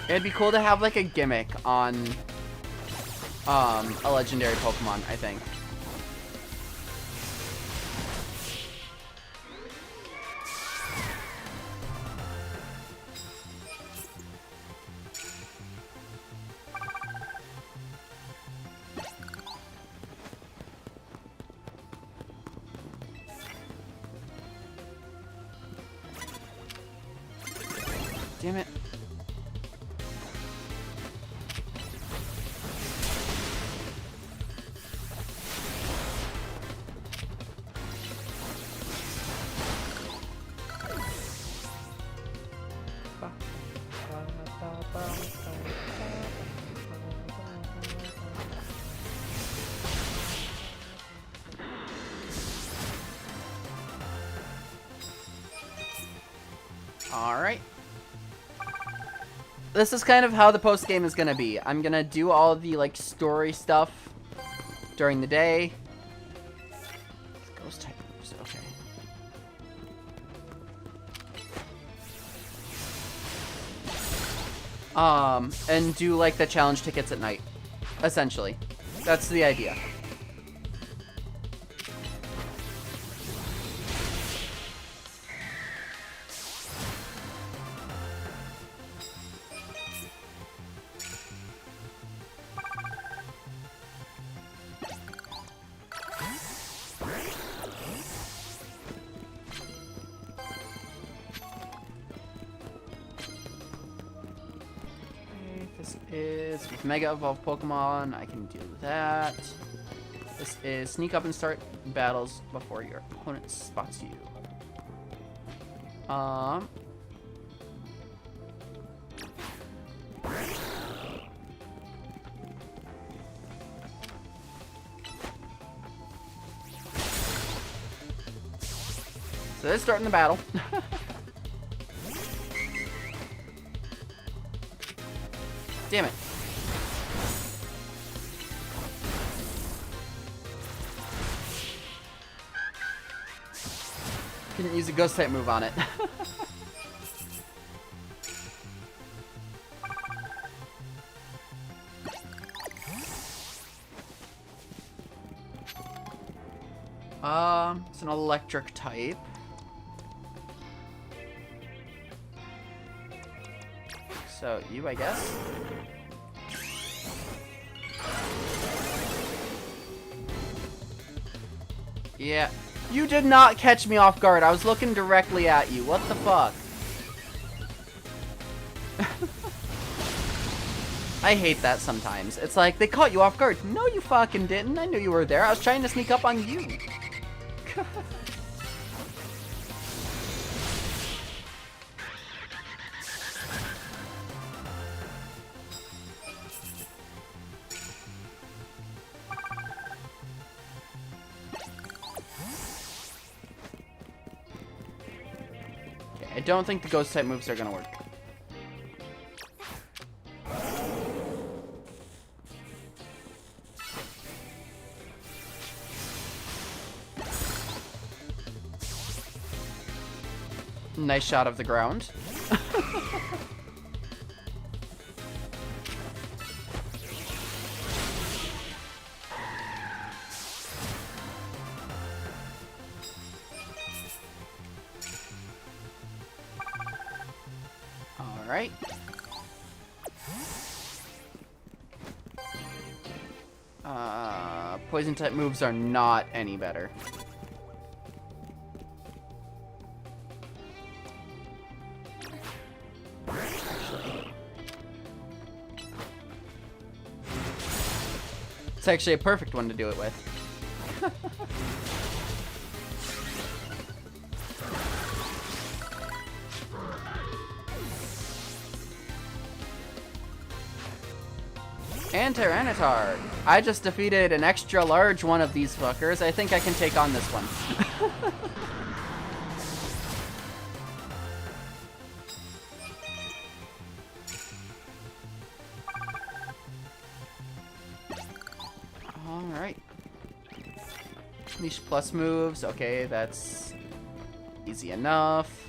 it'd be cool to have, like, a gimmick on, a legendary Pokemon, I think. Damn it. Alright. This is kind of how the post game is gonna be. I'm gonna do all the, like, story stuff during the day. Ghost type moves, okay. And do, like, the challenge tickets at night. Essentially. That's the idea. Is with Mega Evolved Pokemon, I can do that. This is sneak up and start battles before your opponent spots you. So they're starting the battle. Damn it. Couldn't use a ghost type move on it. It's an electric type. So, you, I guess? Yeah. You did not catch me off guard. I was looking directly at you. What the fuck? I hate that sometimes. It's like, they caught you off guard. No, you fucking didn't. I knew you were there. I was trying to sneak up on you. I don't think the ghost type moves are gonna work. Nice shot of the ground. Alright. Poison type moves are not any better. It's actually a perfect one to do it with. And Tyranitar. I just defeated an extra large one of these fuckers. I think I can take on this one. Alright. Leash plus moves. Okay, that's easy enough.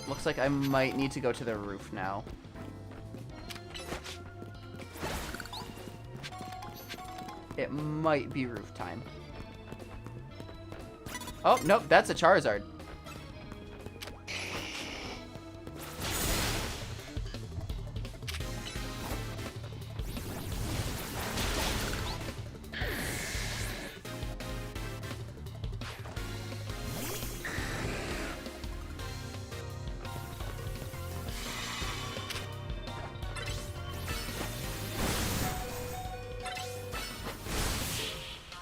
Looks like I might need to go to the roof now. It might be roof time. Oh, nope, that's a Charizard.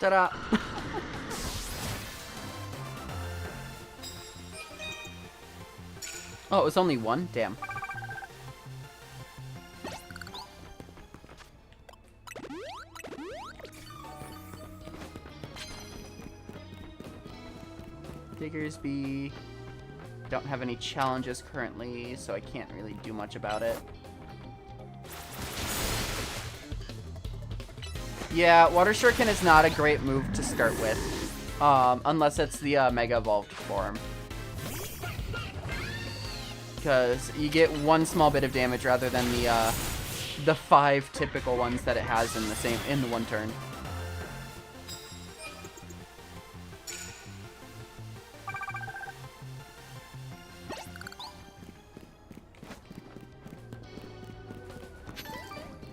Ta-da! Oh, it was only one? Damn. Diggersby. Don't have any challenges currently, so I can't really do much about it. Yeah, Water Shuriken is not a great move to start with, unless it's the Mega Evolved form. Because you get one small bit of damage rather than the 5 typical ones that it has in the one turn.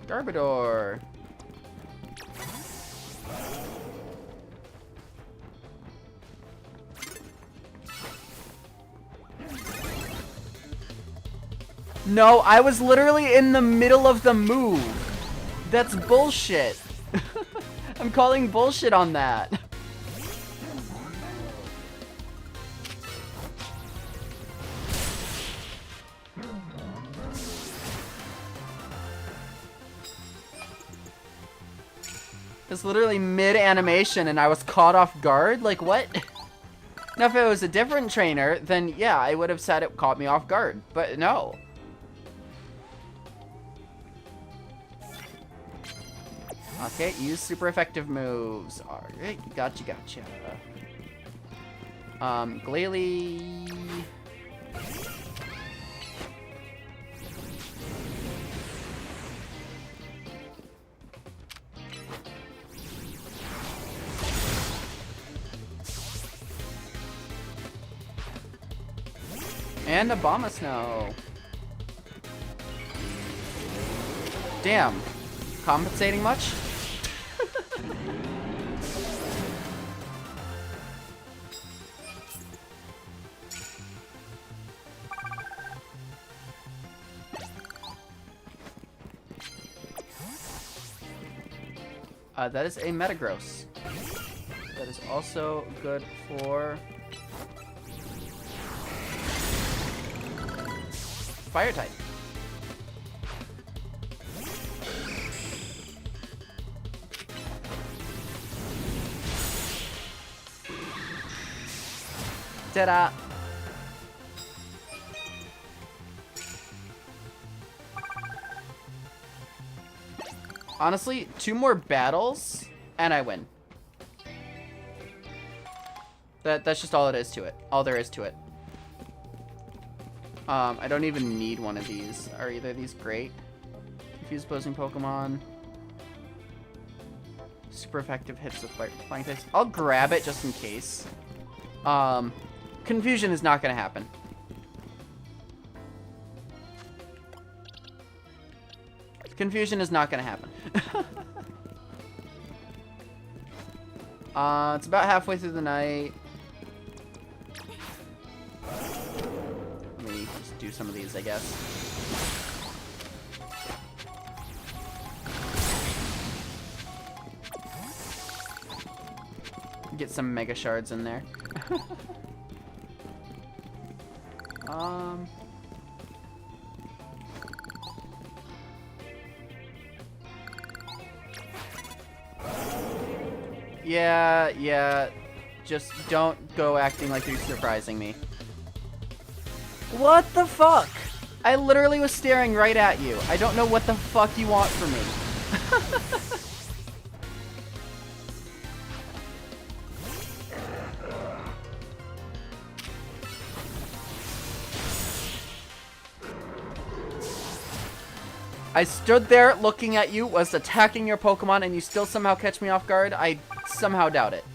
Garbodor. No, I was literally in the middle of the move. That's bullshit. I'm calling bullshit on that. It's literally mid-animation and I was caught off guard? Like, what? Now, if it was a different trainer, then yeah, I would have said it caught me off guard. But no. Okay, use super effective moves. Alright, gotcha. Glalie. And Abomasnow. Damn. Compensating much? That is a Metagross. That is also good for Fire type. Ta-da! Honestly, 2 more battles, and I win. That's just all it is to it. All there is to it. I don't even need one of these. Are either of these great? Confuse opposing Pokemon. Super effective hits with flying types. I'll grab it just in case. Confusion is not going to happen. Confusion is not going to happen. It's about halfway through the night. Let me just do some of these, I guess. Get some Mega Shards in there. Yeah. Just don't go acting like you're surprising me. What the fuck? I literally was staring right at you. I don't know what the fuck you want from me. I stood there looking at you, was attacking your Pokemon, and you still somehow catch me off guard? I somehow doubt it.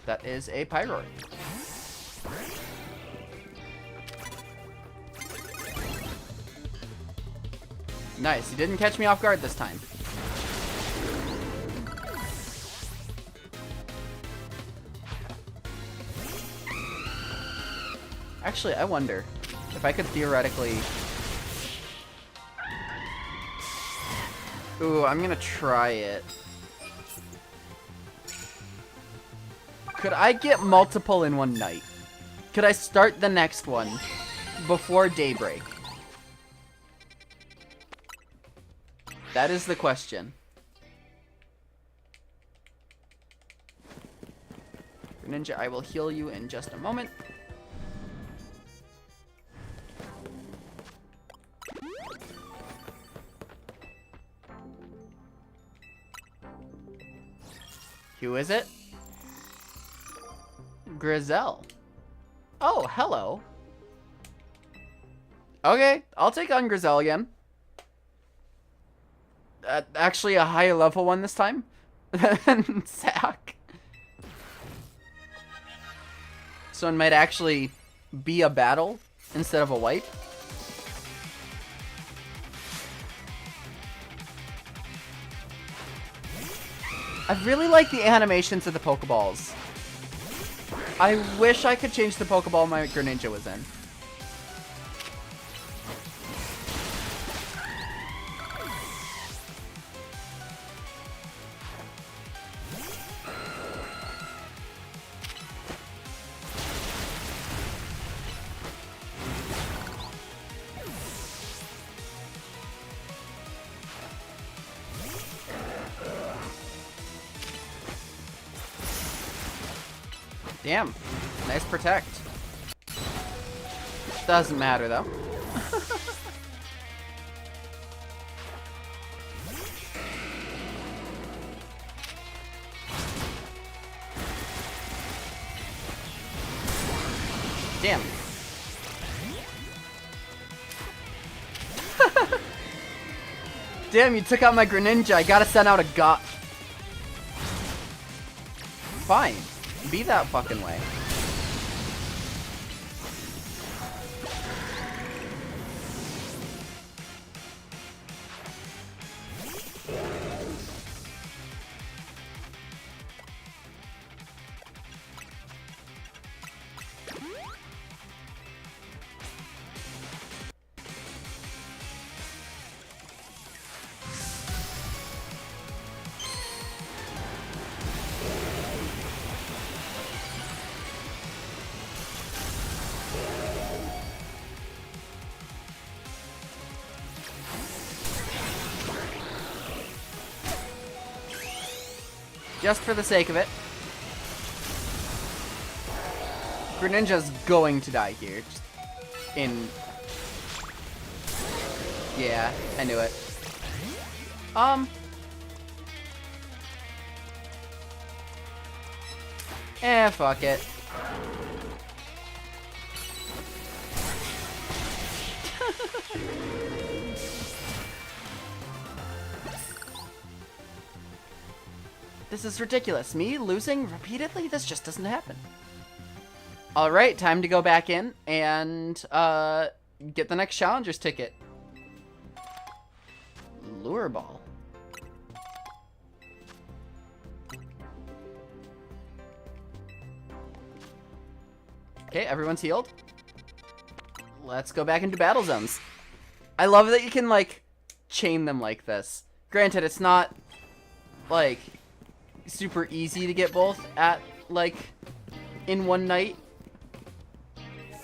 That is a Pyroar. Nice, you didn't catch me off guard this time. Actually, I wonder if I could theoretically... Ooh, I'm gonna try it. Could I get multiple in one night? Could I start the next one before daybreak? That is the question. Ninja, I will heal you in just a moment. Who is it? Grizel. Oh, hello. Okay, I'll take on Grizel again. Actually, a higher level one this time than Zack. So it might actually be a battle instead of a wipe. I really like the animations of the Pokeballs. I wish I could change the Pokeball my Greninja was in. Damn. Nice protect. Doesn't matter, though. Damn. Damn, you took out my Greninja. I gotta send out a God. Fine. Be that fucking way. Just for the sake of it. Greninja's going to die here. Just yeah, I knew it. Fuck it. This is ridiculous. Me losing repeatedly? This just doesn't happen. Alright, time to go back in and get the next challenger's ticket. Lure Ball. Okay, everyone's healed. Let's go back into battle zones. I love that you can, like, chain them like this. Granted, it's not, like, super easy to get both at, like, in one night.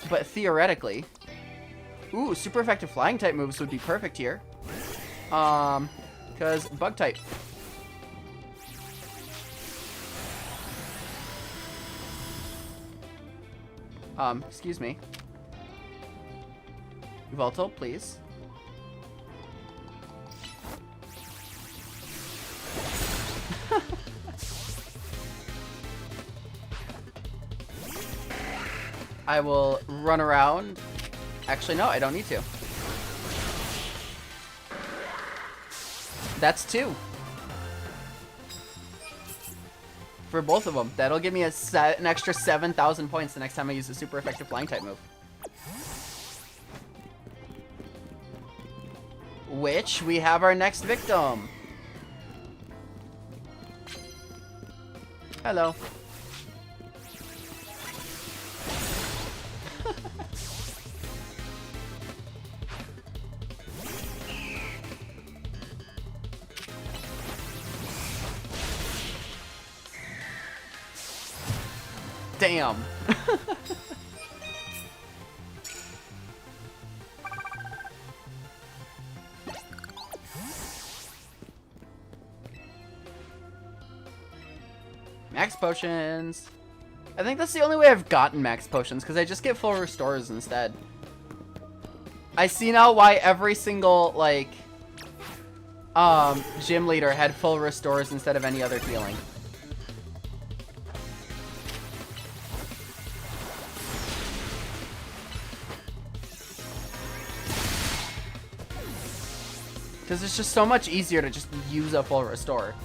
But theoretically. Ooh, super effective flying type moves would be perfect here. Because bug type. Excuse me. Volto, please. I will run around. Actually, no, I don't need to. That's 2. For both of them. That'll give me an extra 7,000 points the next time I use a super effective flying type move. Which, we have our next victim. Hello. Damn. Max potions. I think that's the only way I've gotten max potions, because I just get full restores instead. I see now why every single, like, gym leader had full restores instead of any other healing. Because it's just so much easier to just use a full restore.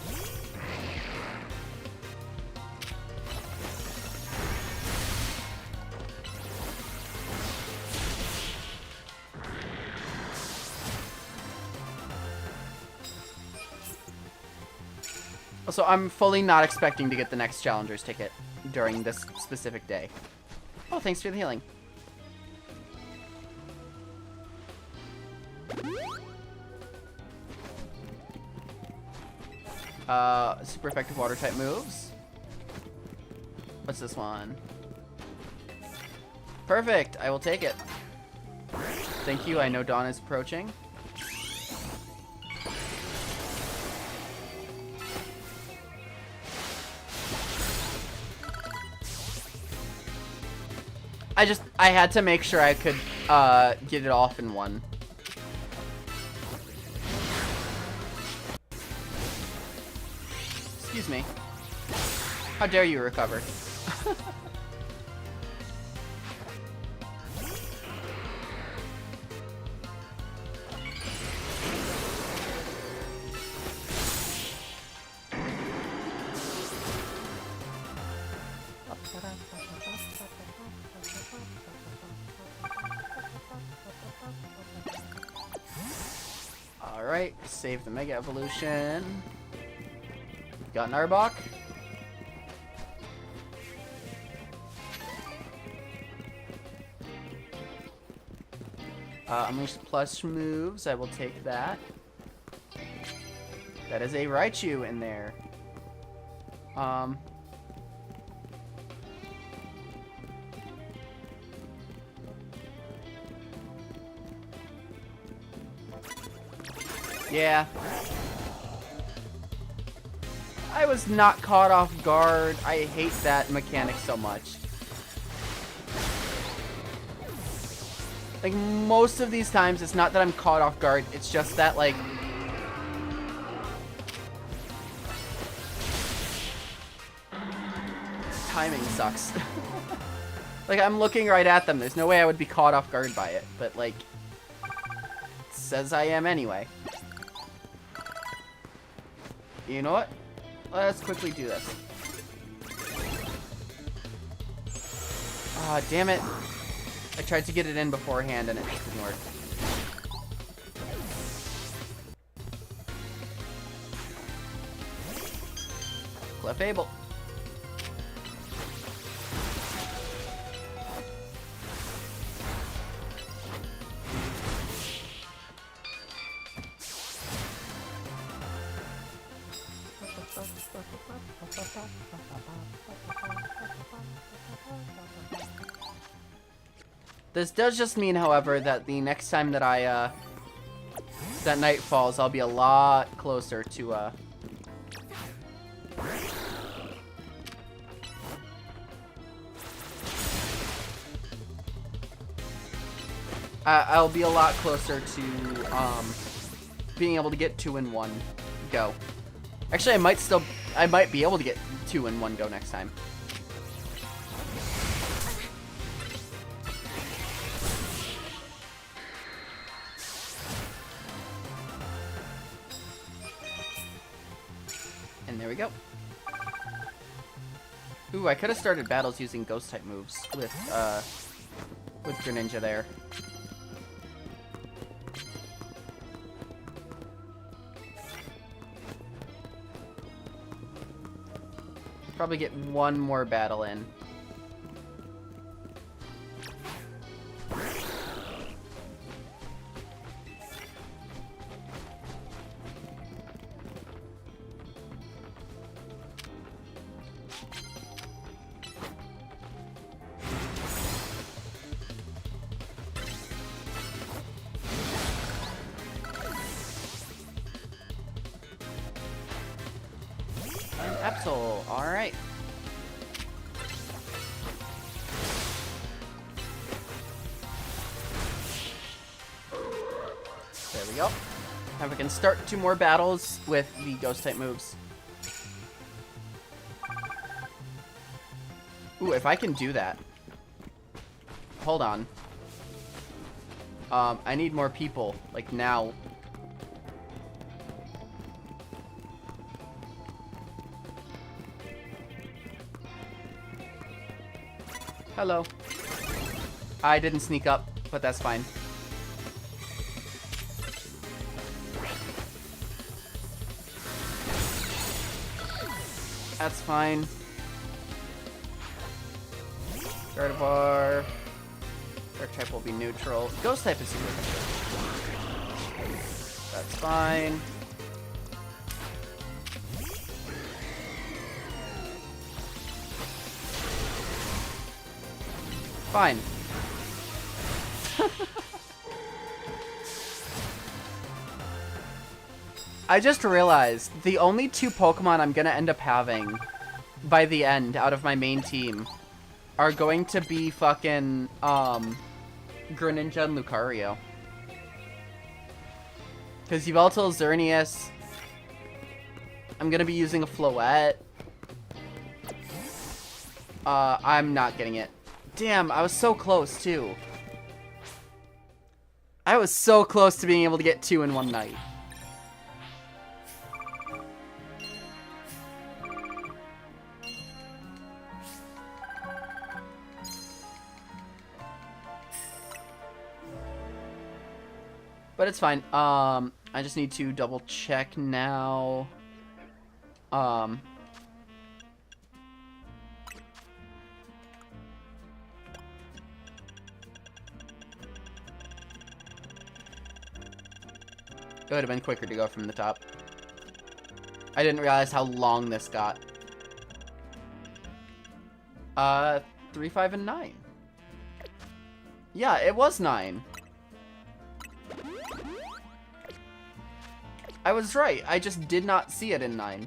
Also, I'm fully not expecting to get the next Challenger's ticket during this specific day. Oh, thanks for the healing. Super effective water type moves. What's this one? Perfect, I will take it. Thank you, I know dawn is approaching. I had to make sure I could, get it off in one. Excuse me. How dare you recover? Alright, save the Mega Evolution. Got Narbok. Unleash plus moves, I will take that. That is a Raichu in there. Yeah. I was not caught off guard. I hate that mechanic so much. Like, most of these times, it's not that I'm caught off guard. It's just that, like... timing sucks. Like, I'm looking right at them. There's no way I would be caught off guard by it. But, like... it says I am anyway. You know what? Let's quickly do this. Ah, damn it. I tried to get it in beforehand and it just didn't work. Clefable. This does just mean, however, that the next time that that night falls, I'll be a lot closer to, I'll be a lot closer to, being able to get 2 in 1 go. Actually, I might be able to get 2 in 1 go next time. And there we go. Ooh, I could have started battles using ghost type moves with Greninja there. Probably get one more battle in. Absol, alright. There we go. Now we can start 2 more battles with the ghost type moves. Ooh, if I can do that. Hold on. I need more people, like now. Hello. I didn't sneak up, but that's fine. That's fine. Gardevoir. Dark type will be neutral. Ghost type is super effective. That's fine. Fine. I just realized the only 2 Pokemon I'm gonna end up having by the end out of my main team are going to be fucking Greninja and Lucario. Because Yveltal, Xerneas, I'm gonna be using a Floette. I'm not getting it. Damn, I was so close, too. I was so close to being able to get 2 in one night. But it's fine. I just need to double check now. It would have been quicker to go from the top. I didn't realize how long this got. 3, 5, and 9. Yeah, it was 9. I was right. I just did not see it in 9.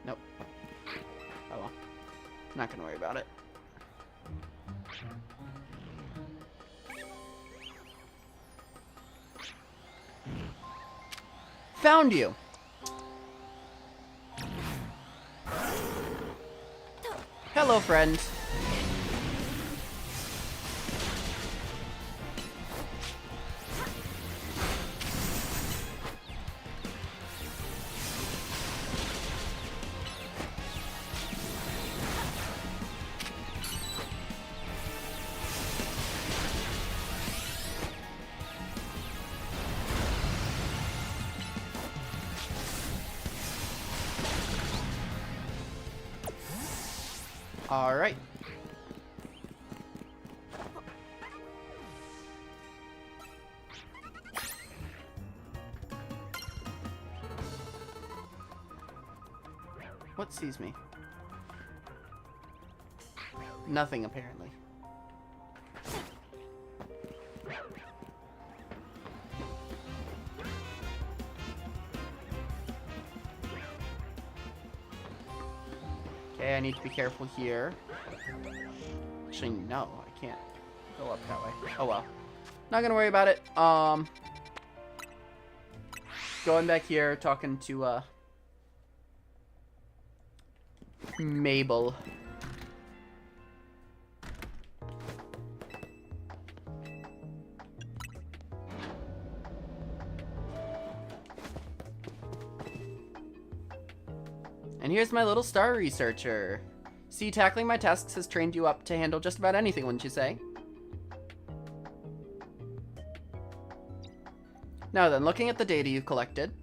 Nope. Oh well. Not gonna worry about it. Found you. Hello, friend. Alright. What sees me? Nothing, apparently. Okay, I need to be careful here. Actually, no, I can't go up that way. Oh well. Not gonna worry about it. Going back here, talking to, Mabel. And here's my little star researcher. See, tackling my tasks has trained you up to handle just about anything, wouldn't you say? Now then, looking at the data you've collected,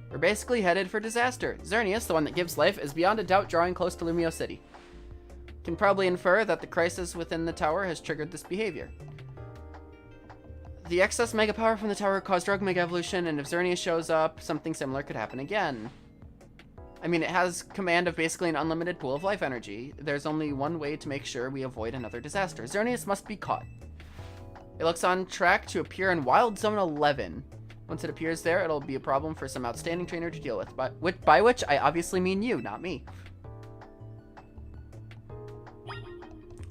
we're basically headed for disaster. Xerneas, the one that gives life, is beyond a doubt drawing close to Lumio City. Can probably infer that the crisis within the tower has triggered this behavior. The excess mega power from the tower caused drug mega evolution, and if Xerneas shows up, something similar could happen again. I mean, it has command of basically an unlimited pool of life energy. There's only one way to make sure we avoid another disaster. Xerneas must be caught. It looks on track to appear in Wild Zone 11. Once it appears there, it'll be a problem for some outstanding trainer to deal with. By which I obviously mean you, not me.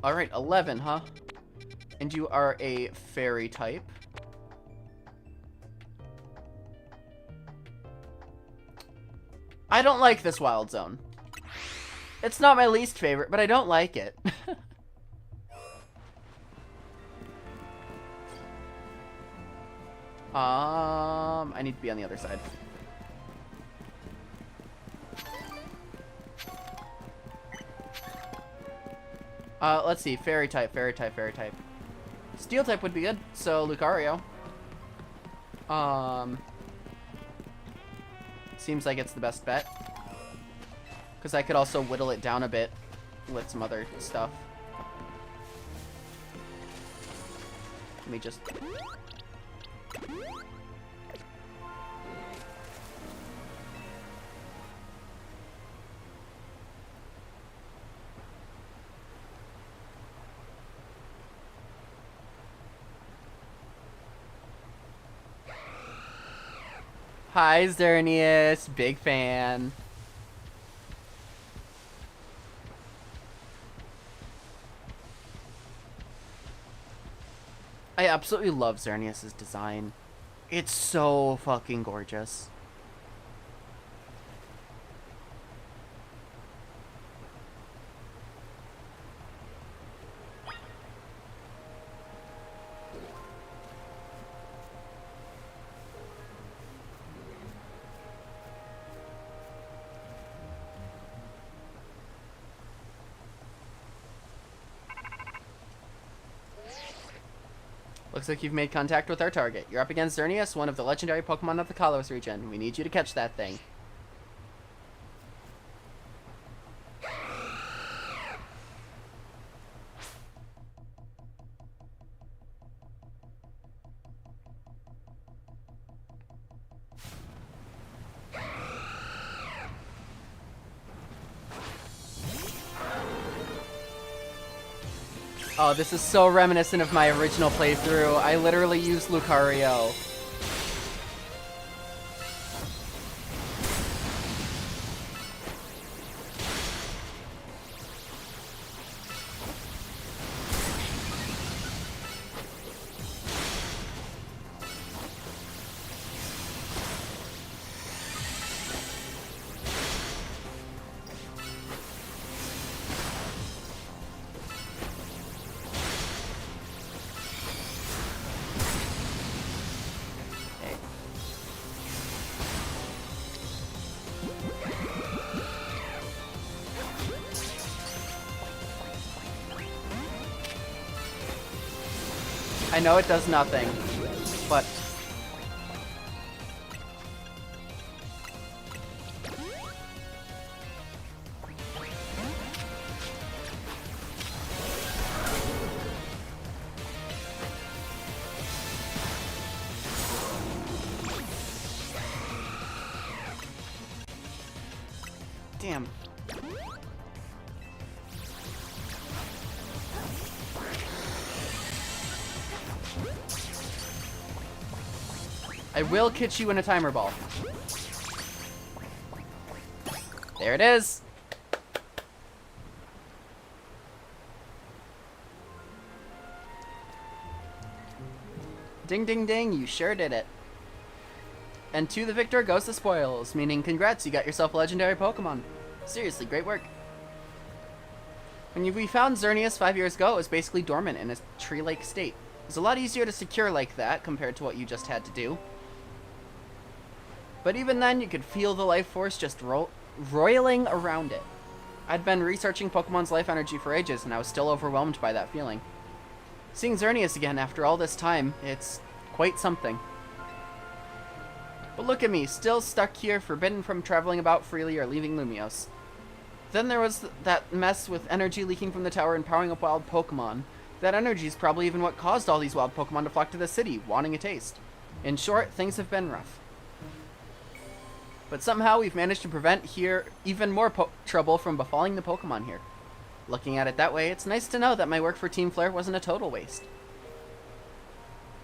Alright, 11, huh? And you are a fairy type. I don't like this Wild Zone. It's not my least favorite, but I don't like it. I need to be on the other side. Let's see. Fairy type, fairy type, fairy type. Steel type would be good. So, Lucario. Seems like it's the best bet. Because I could also whittle it down a bit with some other stuff. Let me just... Hi, Xerneas. Big fan. I absolutely love Xerneas' design. It's so fucking gorgeous. Looks like you've made contact with our target. You're up against Xerneas, one of the legendary Pokemon of the Kalos region. We need you to catch that thing. Oh, this is so reminiscent of my original playthrough. I literally used Lucario. I know it does nothing, but... Damn. I will catch you in a timer ball. There it is. Ding, ding, ding, you sure did it. And to the victor goes the spoils, meaning congrats, you got yourself a legendary Pokemon. Seriously, great work. When we found Xerneas 5 years ago, it was basically dormant in a tree-like state. It was a lot easier to secure like that compared to what you just had to do. But even then, you could feel the life force just roiling around it. I'd been researching Pokemon's life energy for ages, and I was still overwhelmed by that feeling. Seeing Xerneas again after all this time, it's quite something. But look at me, still stuck here, forbidden from traveling about freely or leaving Lumiose. Then there was that mess with energy leaking from the tower and powering up wild Pokemon. That energy is probably even what caused all these wild Pokemon to flock to the city, wanting a taste. In short, things have been rough. But somehow we've managed to prevent here even more trouble from befalling the Pokemon here. Looking at it that way, it's nice to know that my work for Team Flare wasn't a total waste.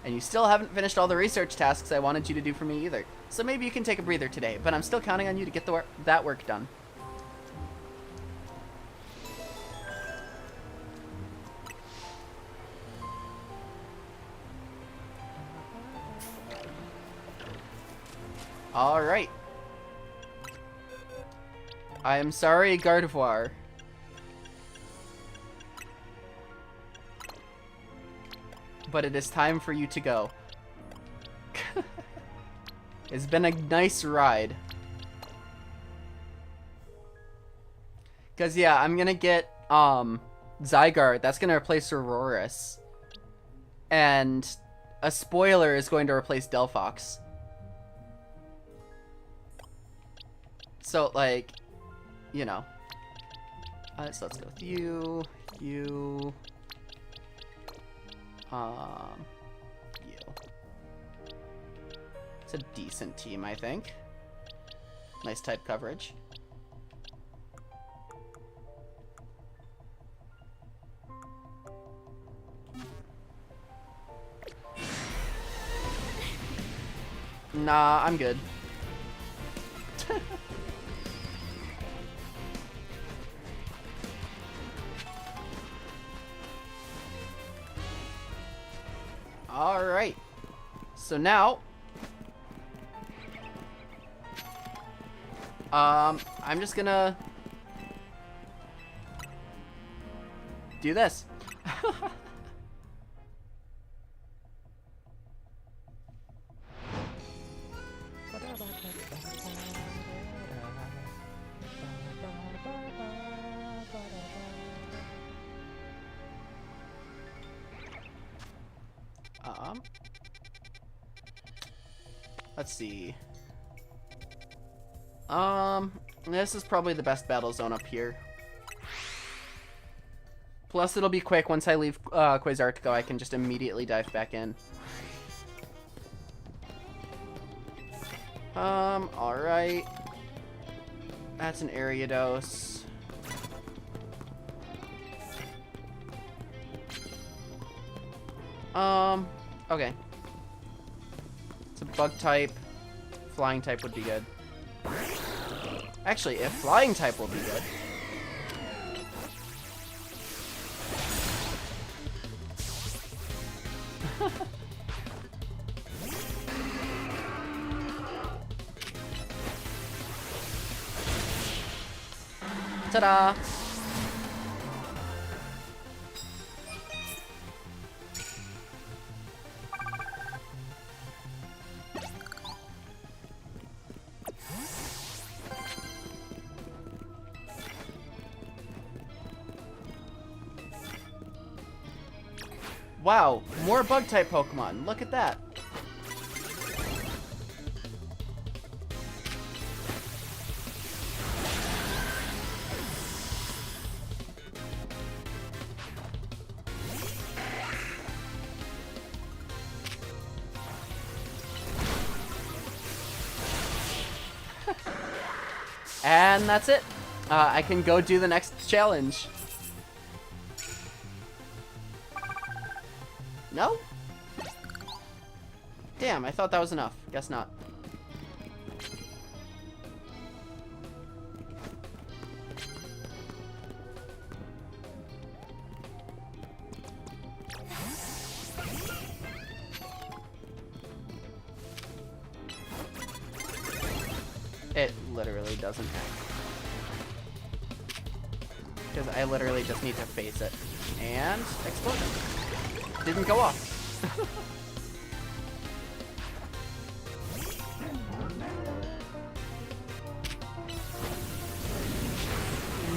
And you still haven't finished all the research tasks I wanted you to do for me either. So maybe you can take a breather today, but I'm still counting on you to get that work done. Alright. I am sorry, Gardevoir. But it is time for you to go. It's been a nice ride. Cause yeah, I'm gonna get Zygarde. That's gonna replace Auroras. And a spoiler is going to replace Delphox. So like, you know. So let's go with you. You. It's a decent team, I think. Nice type coverage. Nah, I'm good. Alright. So now I'm just gonna do this. Let's see. This is probably the best battle zone up here. Plus, it'll be quick. Once I leave Quasar to go, I can just immediately dive back in. Alright. That's an Ariados. Okay. It's a bug type. Flying type would be good. Actually, if flying type will be good. Ta-da! Wow, more bug-type Pokemon. Look at that. And that's it. I can go do the next challenge. No? Damn, I thought that was enough. Guess not. It literally doesn't. Because I literally just need to face it. And explosion. Didn't go off.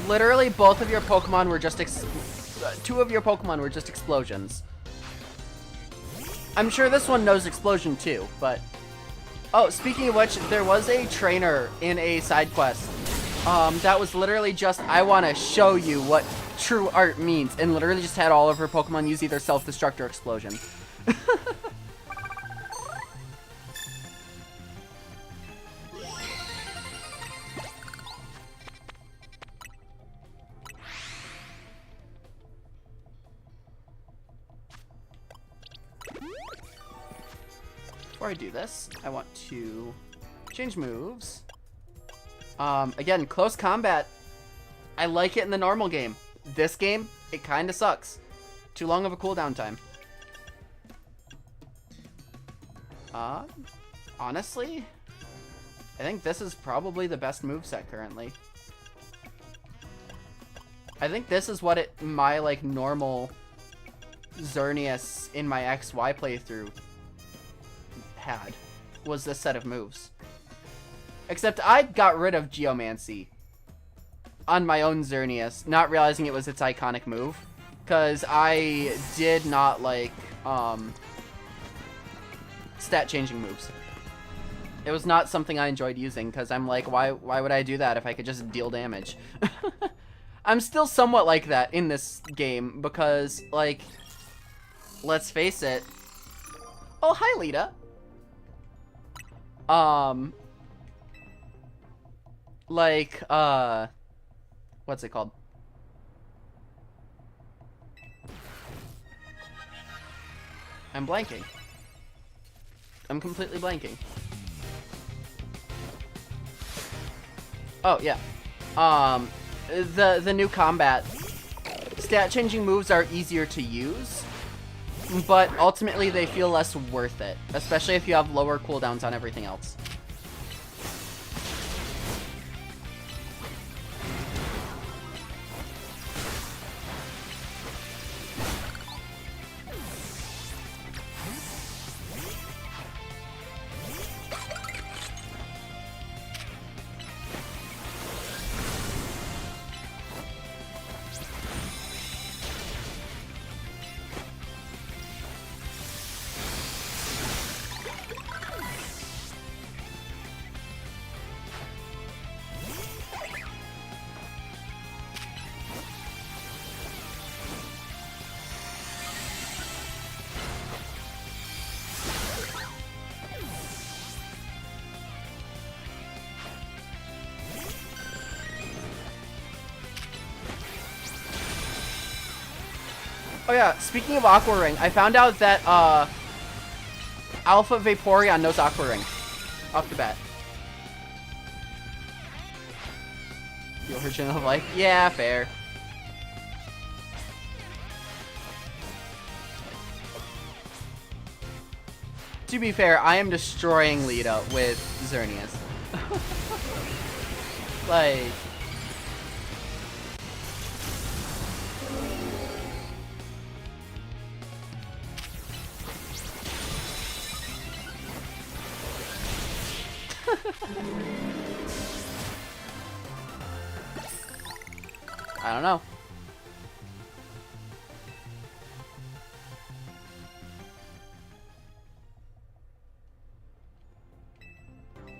Literally both of your Pokemon were just two of your Pokemon were just explosions. I'm sure this one knows explosion too, but... Oh, speaking of which, there was a trainer in a side quest that was literally just, I want to show you what true art means, and literally just had all of her Pokemon use either self-destruct or explosion. Before I do this, I want to change moves. Again, close combat. I like it in the normal game. This game, it kind of sucks. Too long of a cooldown time. Honestly, I think this is probably the best moveset currently. I think this is what my, like, normal Xerneas in my XY playthrough had, was this set of moves. Except I got rid of Geomancy on my own Xerneas, not realizing it was its iconic move, because I did not like stat changing moves. It was not something I enjoyed using, because I'm like, why would I do that if I could just deal damage? I'm still somewhat like that in this game, because, like, let's face it. Oh, hi, Lita. Like, what's it called? I'm blanking. I'm completely blanking. Oh, yeah. The new combat. Stat changing moves are easier to use, but ultimately they feel less worth it, especially if you have lower cooldowns on everything else. Oh yeah, speaking of Aqua Ring, I found out that Alpha Vaporeon knows Aqua Ring off the bat. The origin of life? Yeah, fair. To be fair, I am destroying Lita with Xerneas. Like... I don't know.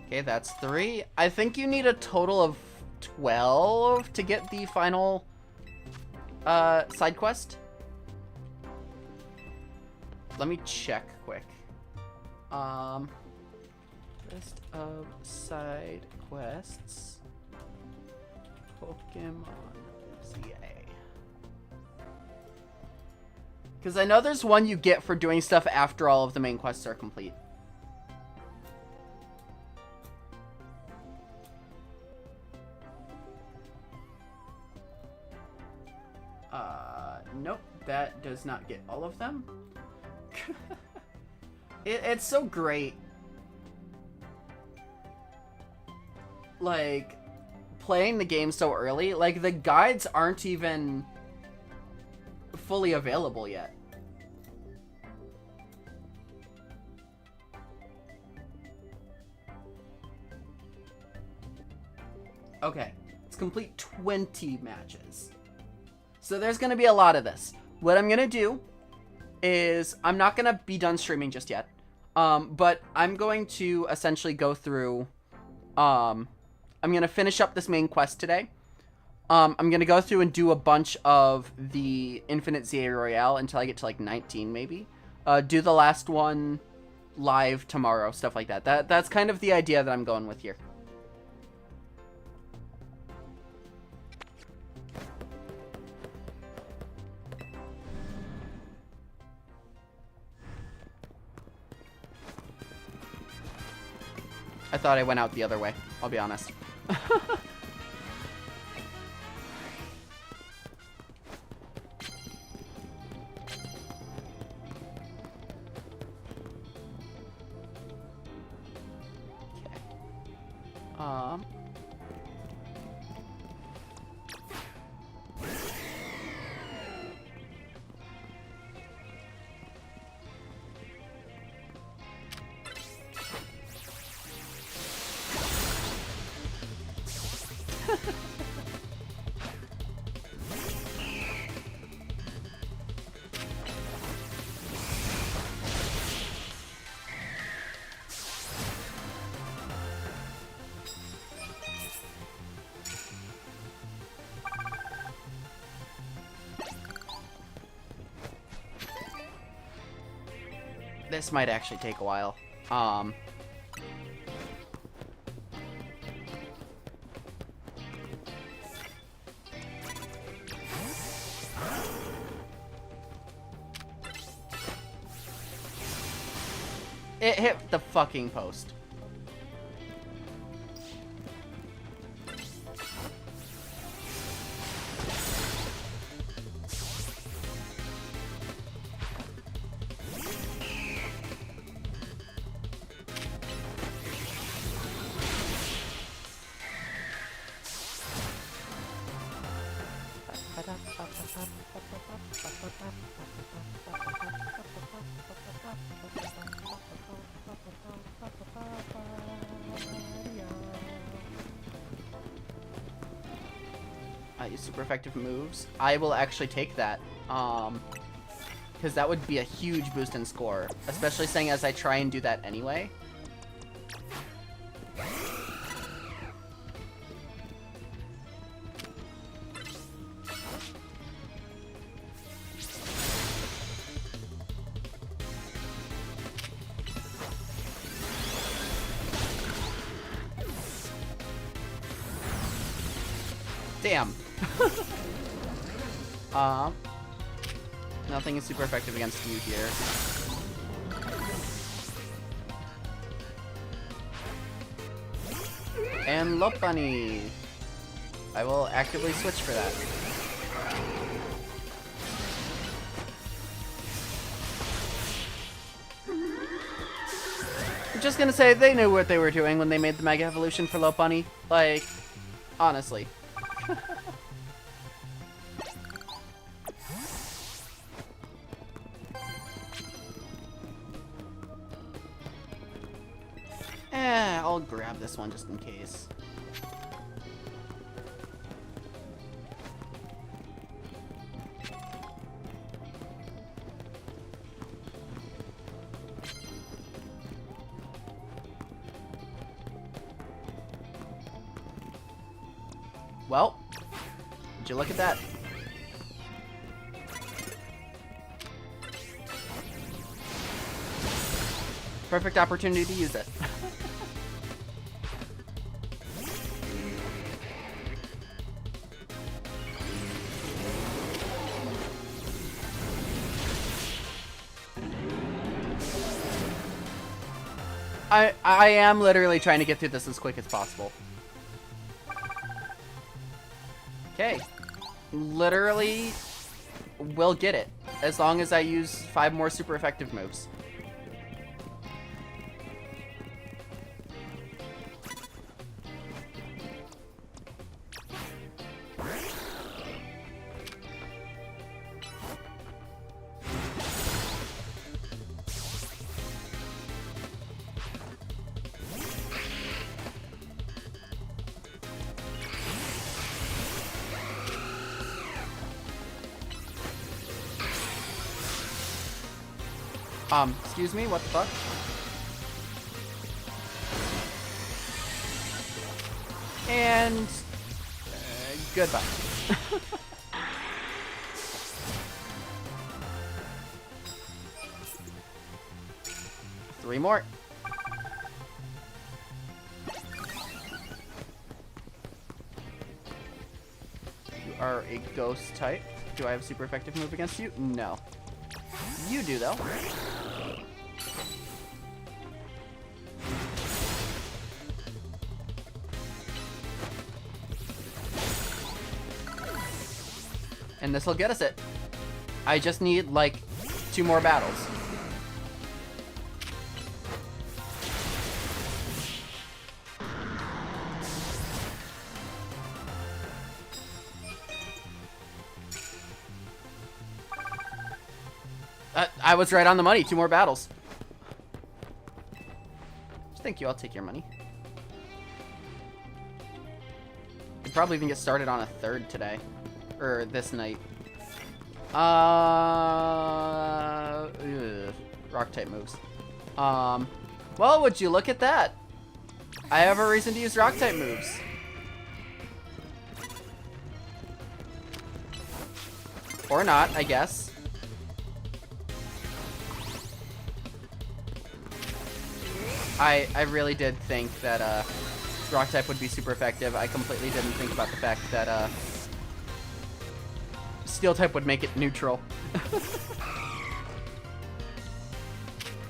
Okay, that's 3. I think you need a total of 12 to get the final side quest. Let me check quick. List of side quests. Pokemon CA. Because I know there's one you get for doing stuff after all of the main quests are complete. Nope, that does not get all of them. It's so great. Like, playing the game so early, like, the guides aren't even fully available yet. Okay, let's complete 20 matches. So there's going to be a lot of this. What I'm going to do is, I'm not going to be done streaming just yet. But I'm going to essentially go through, I'm going to finish up this main quest today. I'm going to go through and do a bunch of the Infinite ZA Royale until I get to like 19 maybe. Do the last one live tomorrow, stuff like that. That's kind of the idea that I'm going with here. I thought I went out the other way, I'll be honest. Okay. This might actually take a while. It hit the fucking post. Use super effective moves. I will actually take that. Because that would be a huge boost in score. Especially saying as I try and do that anyway. Damn. Nothing is super effective against you here. And Lopunny. I will actively switch for that. I'm just gonna say they knew what they were doing when they made the Mega Evolution for Lopunny. Like, honestly. I'll grab this one just in case. Well, would you look at that? Perfect opportunity to use it. I am literally trying to get through this as quick as possible. Okay. Literally will get it as long as I use 5 more super effective moves. Excuse me, what the fuck? And goodbye. 3 more. You are a ghost type. Do I have a super effective move against you? No. You do, though. And this will get us it. I just need, like, 2 more battles. I was right on the money. 2 more battles. Thank you. I'll take your money. Could probably even get started on a 3rd today. Or this night. Rock type moves. Well, would you look at that? I have a reason to use rock type moves. Or not, I guess. I really did think that rock type would be super effective. I completely didn't think about the fact that steel type would make it neutral.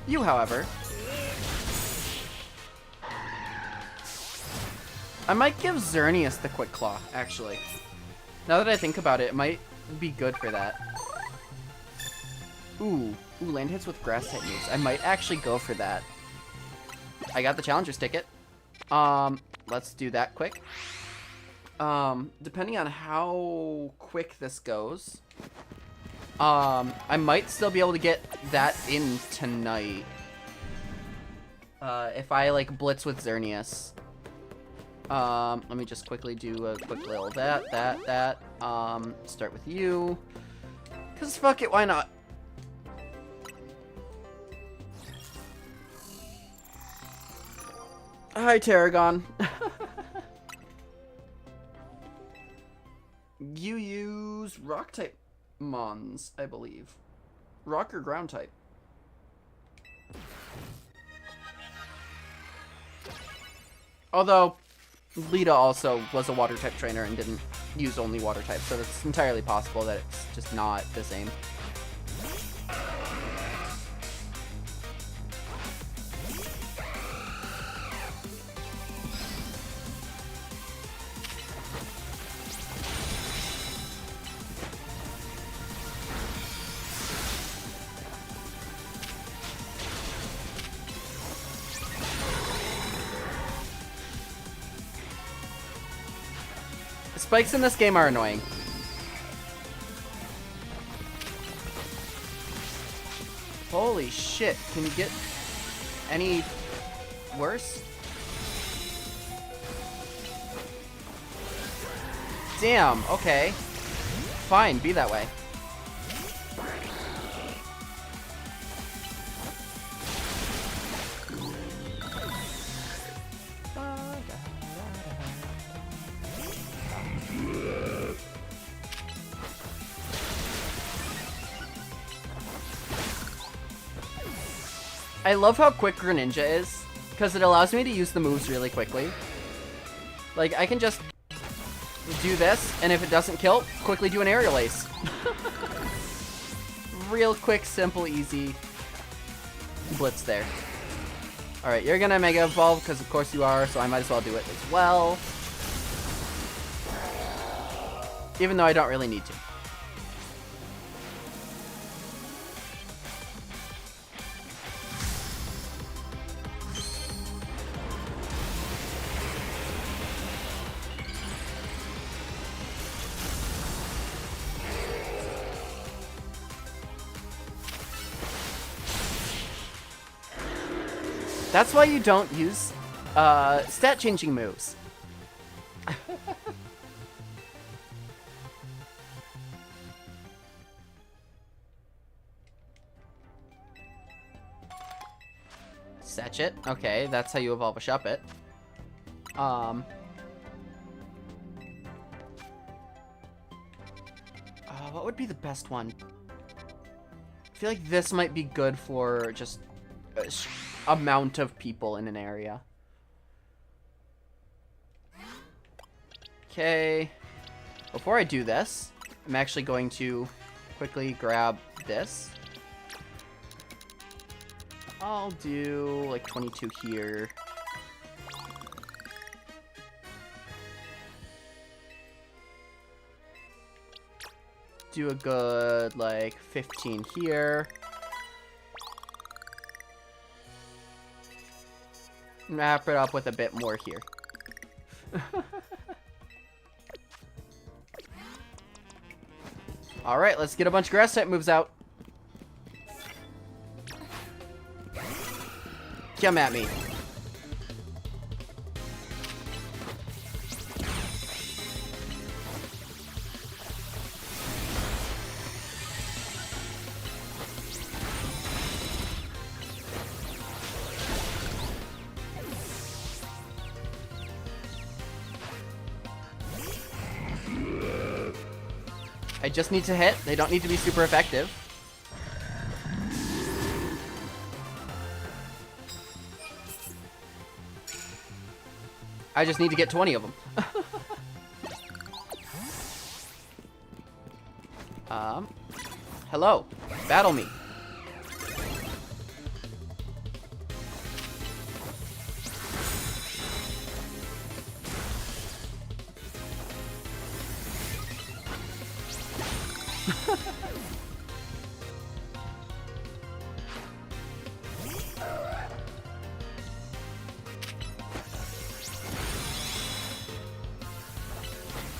You, however, I might give Xerneas the quick claw, actually. Now that I think about it, it might be good for that. Ooh, land hits with grass type moves. I might actually go for that. I got the challenger's ticket. Let's do that quick. Depending on how quick this goes, I might still be able to get that in tonight. If I, like, blitz with Xerneas. Let me just quickly do a quick little that. Start with you. 'Cause fuck it, why not? Hi, Tarragon. You use rock type mons, I believe. Rock or ground type? Although, Lita also was a water type trainer and didn't use only water type, so it's entirely possible that it's just not the same. Spikes in this game are annoying. Holy shit, can you get any worse? Damn, okay. Fine, be that way. I love how quick Greninja is, because it allows me to use the moves really quickly. Like, I can just do this, and if it doesn't kill, quickly do an aerial ace. Real quick, simple, easy blitz there. Alright, you're gonna Mega Evolve, because of course you are, so I might as well do it as well. Even though I don't really need to. That's why you don't use stat changing moves. Satchet. Okay, that's how you evolve a Shuppet. What would be the best one? I feel like this might be good for just amount of people in an area. Okay. Before I do this, I'm actually going to quickly grab this. I'll do like 22 here. Do a good like 15 here. Wrap it up with a bit more here. Alright, let's get a bunch of grass type moves out. Come at me. I just need to hit. They don't need to be super effective. I just need to get 20 of them. Hello. Battle me.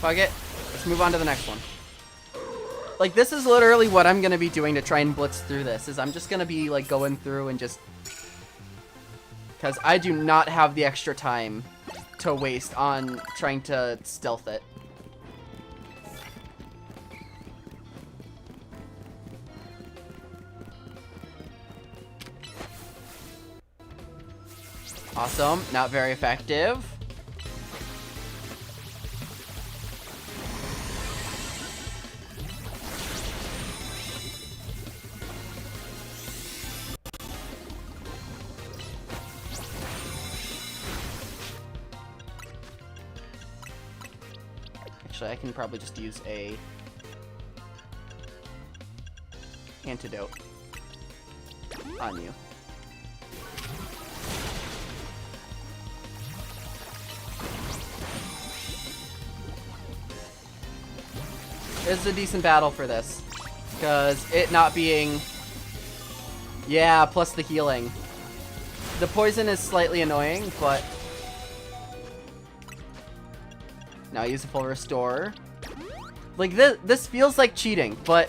Fuck it. Let's move on to the next one. Like, this is literally what I'm gonna be doing to try and blitz through this, is I'm just gonna be, like, going through and just... Because I do not have the extra time to waste on trying to stealth it. Awesome. Not very effective. Actually, I can probably just use a antidote on you. It's a decent battle for this, because it not being... Yeah, plus the healing. The poison is slightly annoying, but... Now use a full restore. Like, this feels like cheating, but...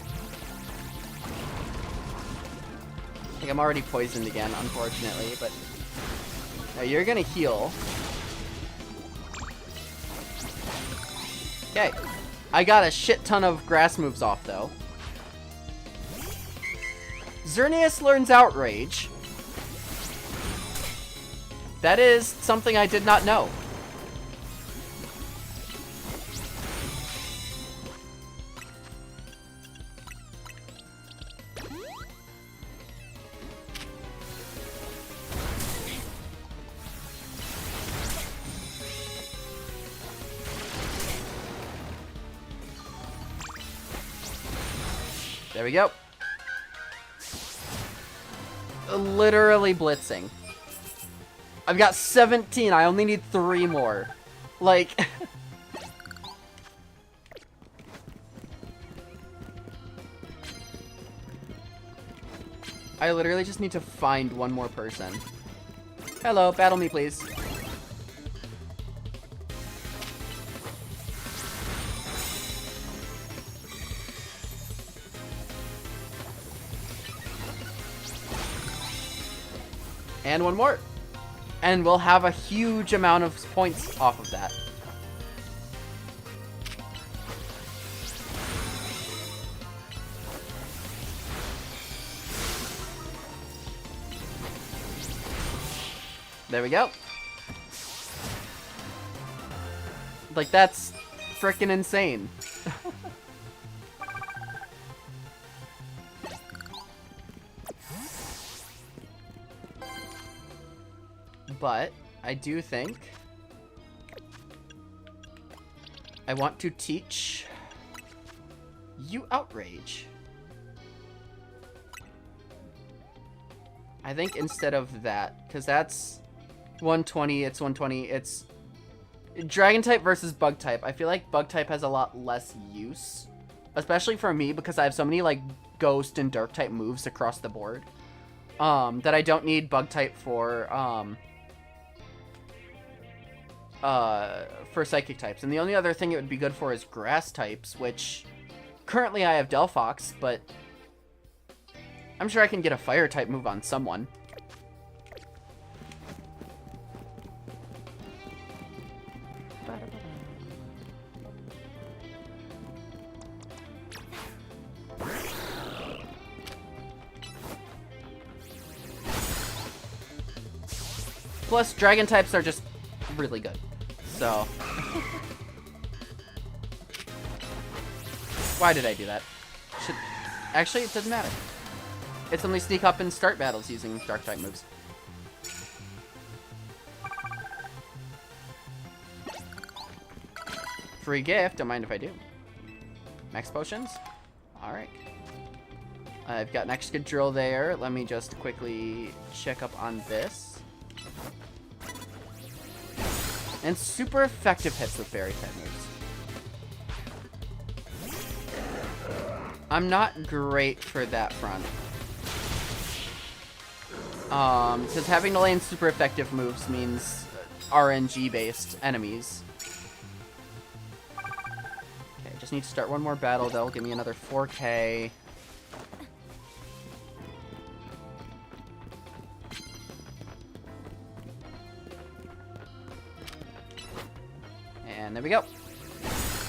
Like, I'm already poisoned again, unfortunately, but... Now you're gonna heal. Okay. I got a shit ton of grass moves off, though. Xerneas learns Outrage. That is something I did not know. There we go. Literally blitzing. I've got 17. I only need 3 more. Like... I literally just need to find one more person. Hello, battle me, please. And one more. And we'll have a huge amount of points off of that. There we go. Like, that's frickin' insane. But I do think I want to teach you outrage. I think instead of that, because that's 120, it's 120, it's dragon type versus bug type. I feel like bug type has a lot less use, especially for me, because I have so many like ghost and dark type moves across the board that I don't need bug type for psychic types. And the only other thing it would be good for is grass types, which currently I have Delphox, but I'm sure I can get a fire type move on someone. Plus, dragon types are just really good. So... Why did I do that? Actually, it doesn't matter. It's only sneak up and start battles using dark type moves. Free gift, don't mind if I do. Max potions? Alright. I've got an extra drill there. Let me just quickly check up on this. And super effective hits with fairy type moves. I'm not great for that front. Because having to land super effective moves means RNG based enemies. Okay, just need to start one more battle. That'll give me another 4K. And there we go.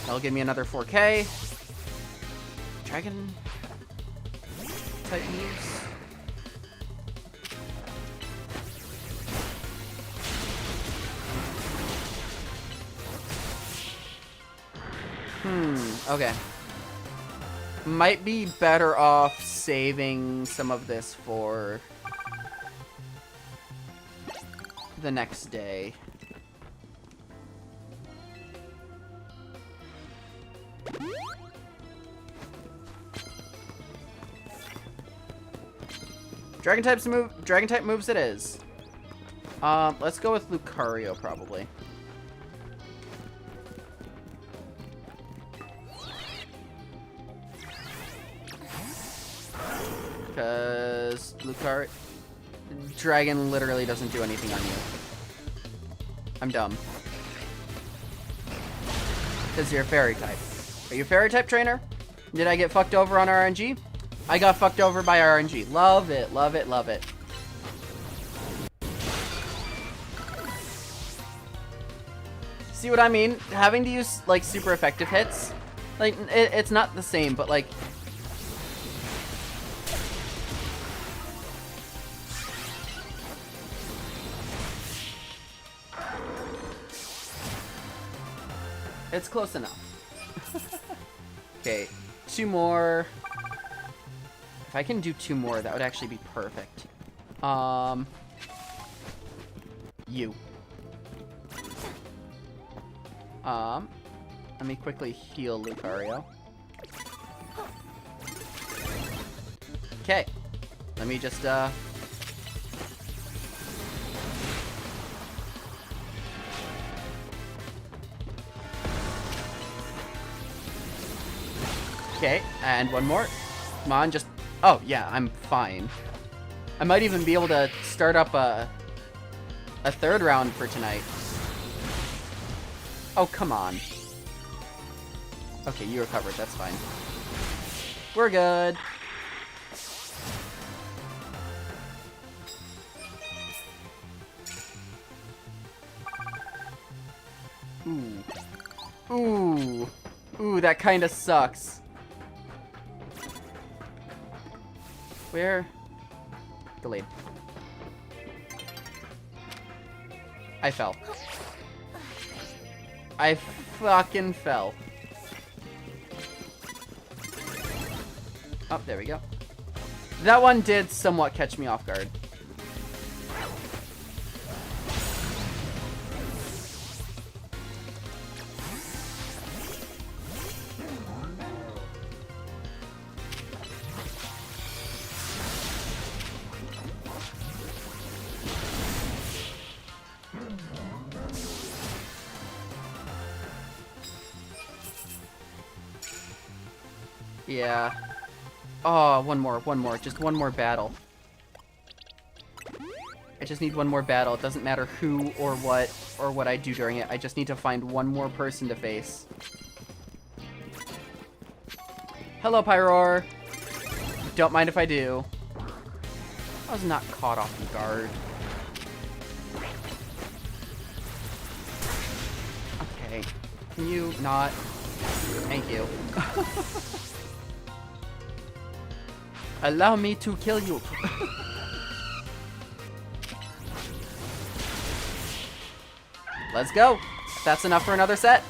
That'll give me another 4K. Dragon type moves. Okay. Might be better off saving some of this for the next day. Dragon type moves it is. Let's go with Lucario probably. Because Dragon literally doesn't do anything on you. I'm dumb. Because you're a fairy type. Are you a fairy type trainer? Did I get fucked over on RNG? I got fucked over by RNG. Love it, love it, love it. See what I mean? Having to use, like, super effective hits, like, it's not the same, but, like... It's close enough. Okay, 2 more. If I can do 2 more, that would actually be perfect. You. Let me quickly heal Lucario. Okay. Let me just, Okay, and one more. Come on, just... Oh, yeah, I'm fine. I might even be able to start up a third round for tonight. Oh, come on. Okay, you recovered. That's fine. We're good. Ooh. Ooh. Ooh, that kind of sucks. Where? Delayed. I fell. I fucking fell. Oh, there we go. That one did somewhat catch me off guard. Yeah. Oh, one more. Just one more battle. I just need one more battle. It doesn't matter who or what I do during it. I just need to find one more person to face. Hello, Pyroar. Don't mind if I do. I was not caught off guard. Okay. Can you not? Thank you. Allow me to kill you. Let's go. That's enough for another set.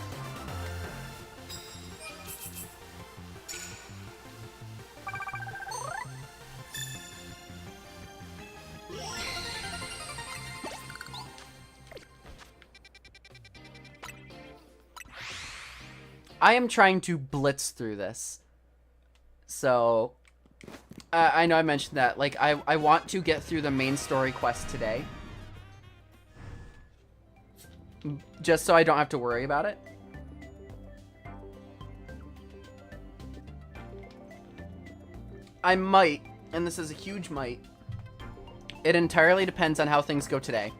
I am trying to blitz through this. So, I know I mentioned that. Like, I want to get through the main story quest today. Just so I don't have to worry about it. I might, and this is a huge might. It entirely depends on how things go today.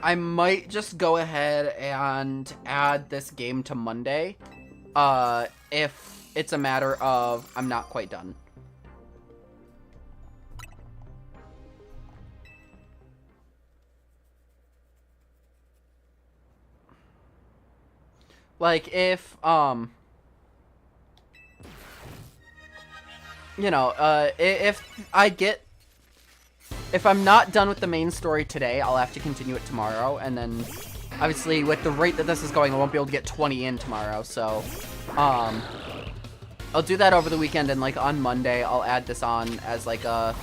I might just go ahead and add this game to Monday. If it's a matter of I'm not quite done. Like, if, you know, if I'm not done with the main story today, I'll have to continue it tomorrow, and then, obviously, with the rate that this is going, I won't be able to get 20 in tomorrow, so, I'll do that over the weekend, and, like, on Monday, I'll add this on as, like, a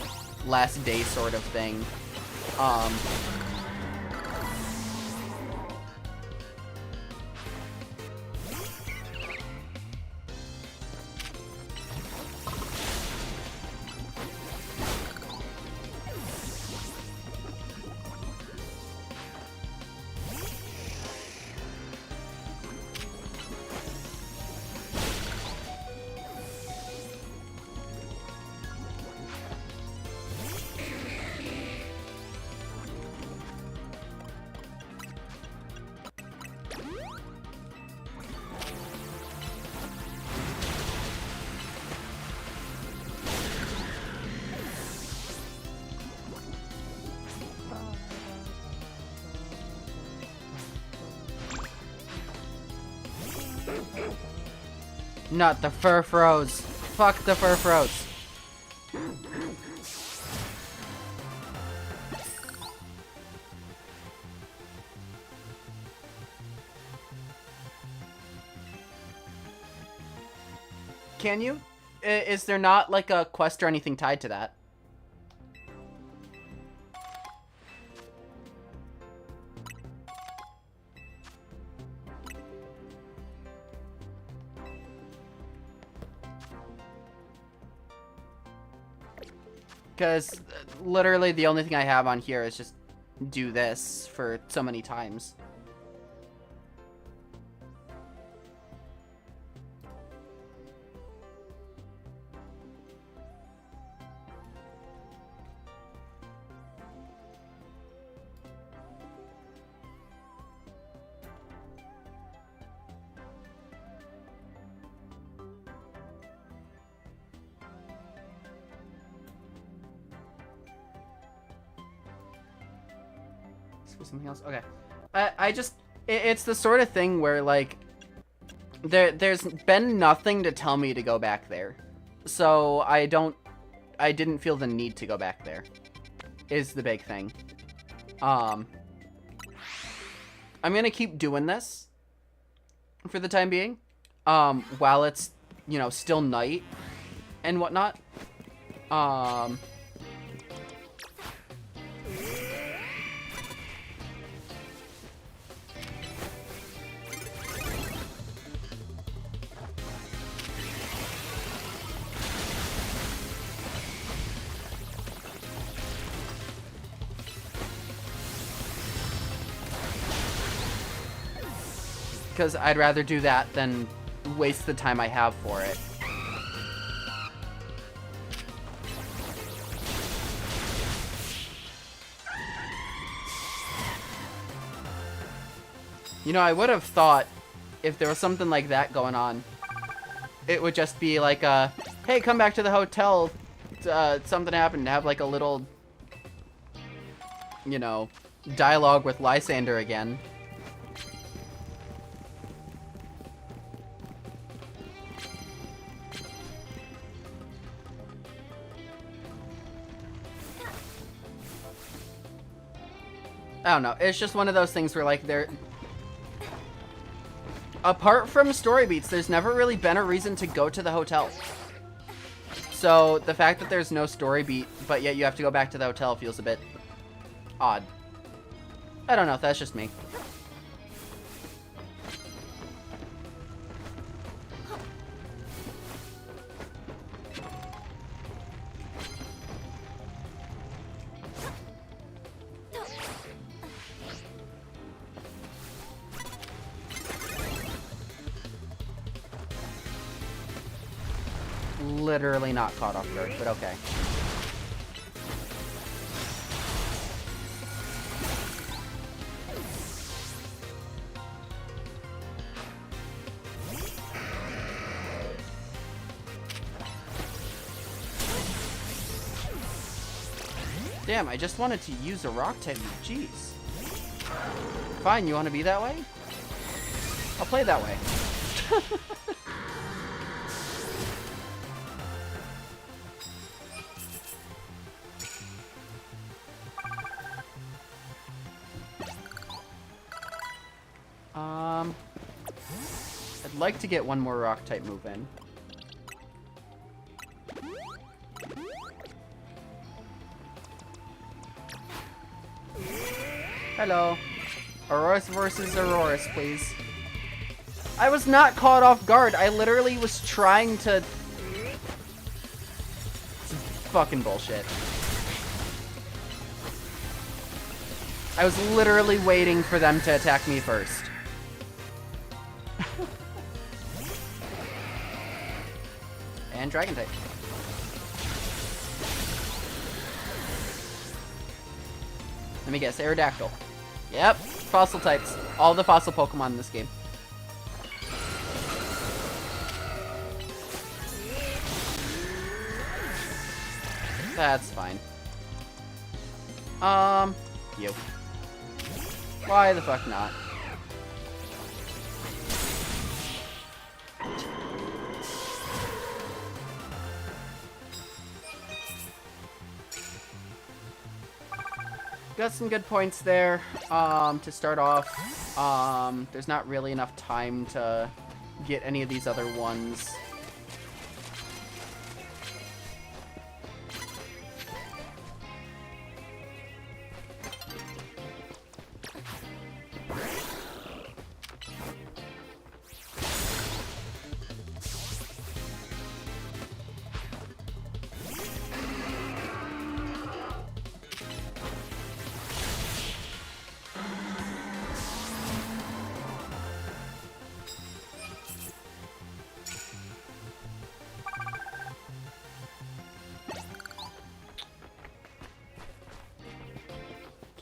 last day sort of thing. Not the Furfros. Fuck the Furfros. Can you? Is there not, like, a quest or anything tied to that? Because literally the only thing I have on here is just do this for so many times. for something else. Okay. I just... It's the sort of thing where, like... There's been nothing to tell me to go back there. So I didn't feel the need to go back there. Is the big thing. I'm gonna keep doing this. For the time being. While it's, you know, still night. And whatnot. Because I'd rather do that than waste the time I have for it. You know, I would have thought if there was something like that going on, it would just be like a, hey, come back to the hotel, something happened, have like a little, you know, dialogue with Lysander again. I don't know, it's just one of those things where like they're... Apart from story beats, there's never really been a reason to go to the hotel. So the fact that there's no story beat, but yet you have to go back to the hotel feels a bit odd. I don't know, that's just me. Literally not caught off guard, but okay. Damn, I just wanted to use a rock type. Jeez. Fine, you want to be that way? I'll play that way. I'd like to get one more rock type move in. Hello. Aurorus versus Aurorus, please. I was not caught off guard. I literally was trying to... It's fucking bullshit. I was literally waiting for them to attack me first. And Dragon type. Let me guess, Aerodactyl. Yep, fossil types. All the fossil Pokemon in this game. That's fine. You. Why the fuck not? Got some good points there, to start off. There's not really enough time to get any of these other ones.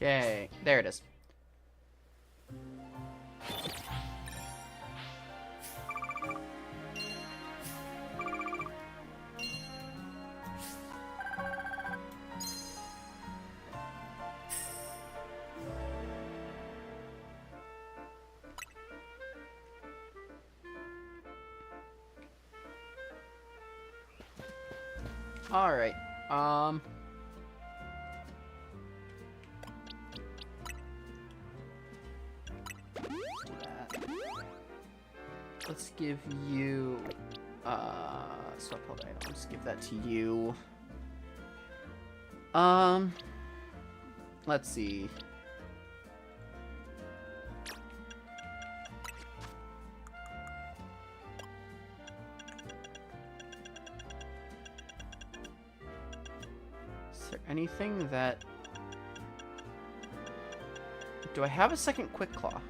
Okay, there it is. Alright. Let's give you swap held items. Give that to you. Let's see. Is there anything that... Do I have a second Quick Claw?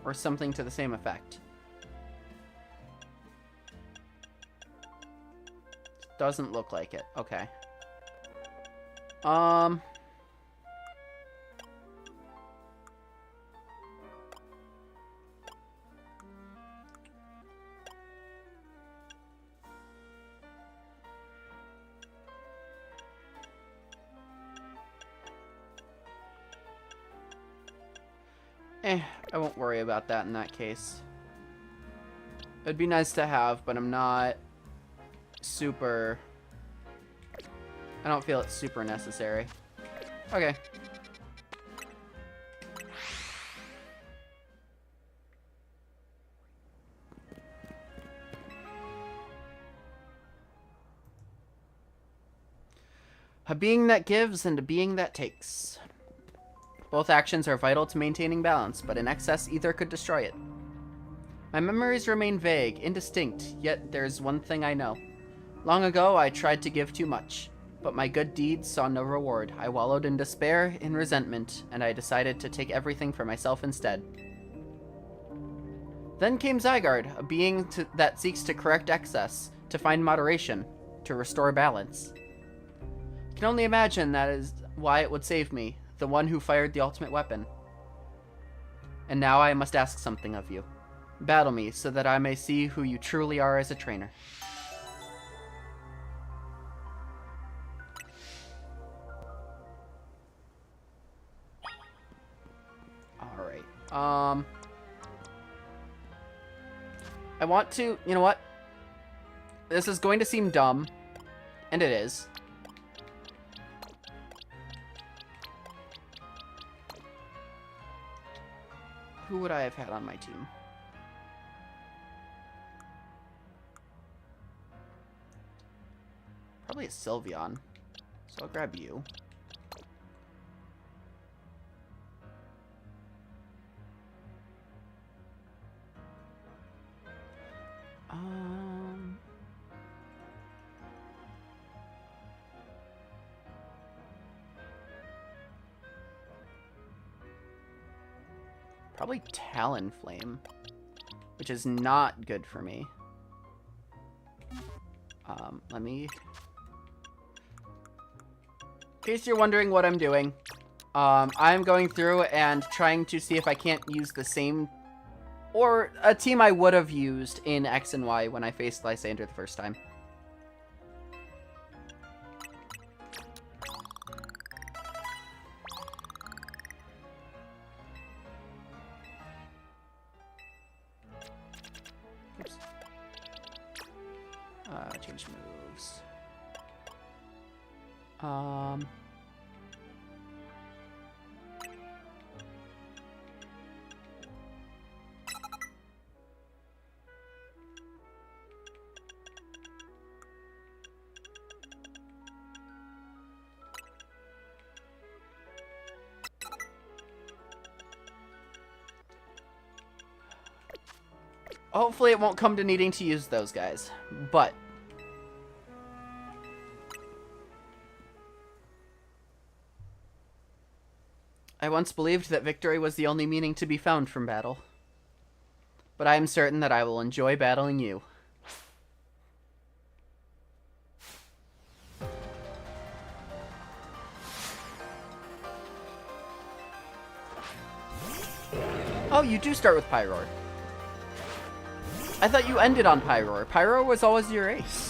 Or something to the same effect? Doesn't look like it. Okay. I won't worry about that in that case. It'd be nice to have, but I'm not super... I don't feel it's super necessary. Okay. A being that gives and a being that takes. Both actions are vital to maintaining balance, but in excess either could destroy it. My memories remain vague, indistinct, yet there's one thing I know. Long ago, I tried to give too much, but my good deeds saw no reward. I wallowed in despair, in resentment, and I decided to take everything for myself instead. Then came Zygarde, a being that seeks to correct excess, to find moderation, to restore balance. I can only imagine that is why it would save me, the one who fired the ultimate weapon. And now I must ask something of you. Battle me so that I may see who you truly are as a trainer. Alright. I want to... You know what? This is going to seem dumb. And it is. Who would I have had on my team? Probably a Sylveon. So I'll grab you. Probably Talonflame, which is not good for me. Let me... In case you're wondering what I'm doing, I'm going through and trying to see if I can't use the same... Or a team I would have used in X and Y when I faced Lysander the first time. Oops. Change moves. Hopefully it won't come to needing to use those guys, but... I once believed that victory was the only meaning to be found from battle. But I am certain that I will enjoy battling you. Oh, you do start with Pyroar. I thought you ended on Pyroar. Pyroar was always your ace.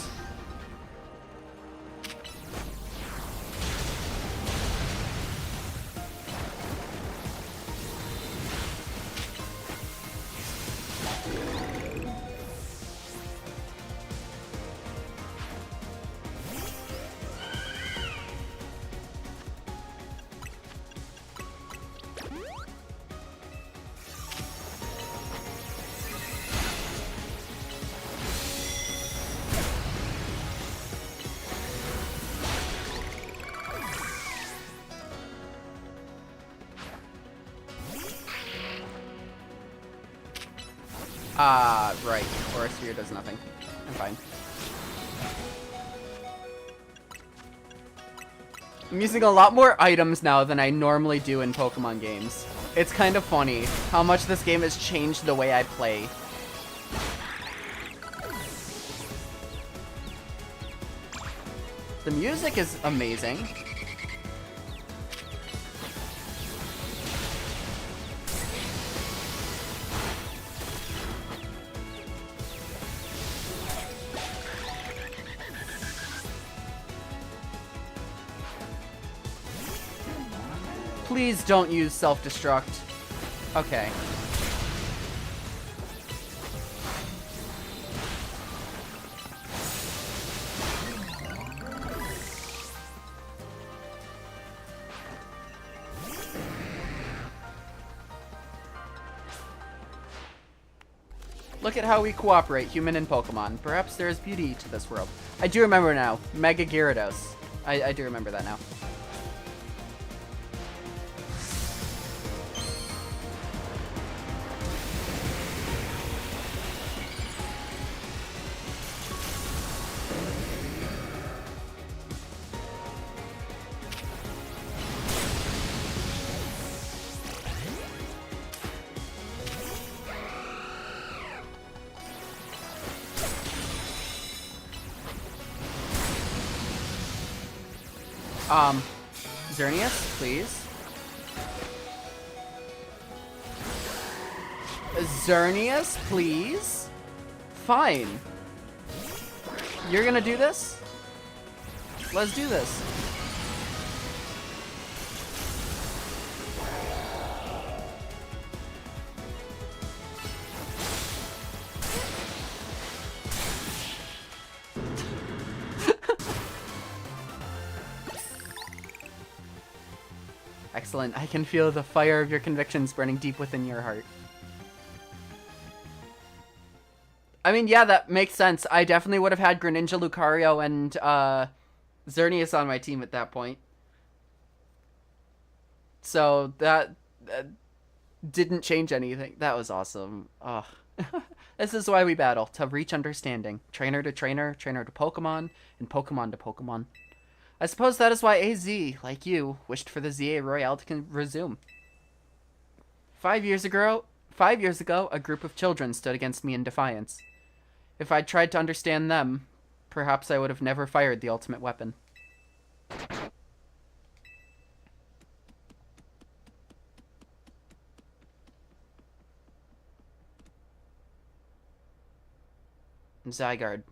Ah, right. Aura Sphere does nothing. I'm fine. I'm using a lot more items now than I normally do in Pokemon games. It's kind of funny how much this game has changed the way I play. The music is amazing. Please don't use self-destruct. Okay. Look at how we cooperate, human and Pokemon. Perhaps there is beauty to this world. I do remember now. Mega Gyarados. I do remember that now. Xerneas, please. Xerneas, please. Fine. You're gonna do this? Let's do this. Excellent. I can feel the fire of your convictions burning deep within your heart. I mean, yeah, that makes sense. I definitely would have had Greninja, Lucario, and Xerneas on my team at that point. So that didn't change anything. That was awesome. Oh. This is why we battle, to reach understanding. Trainer to trainer, trainer to Pokemon, and Pokemon to Pokemon. I suppose that is why AZ, like you, wished for the ZA Royale to resume. 5 years ago, a group of children stood against me in defiance. If I'd tried to understand them, perhaps I would have never fired the ultimate weapon. Zygarde.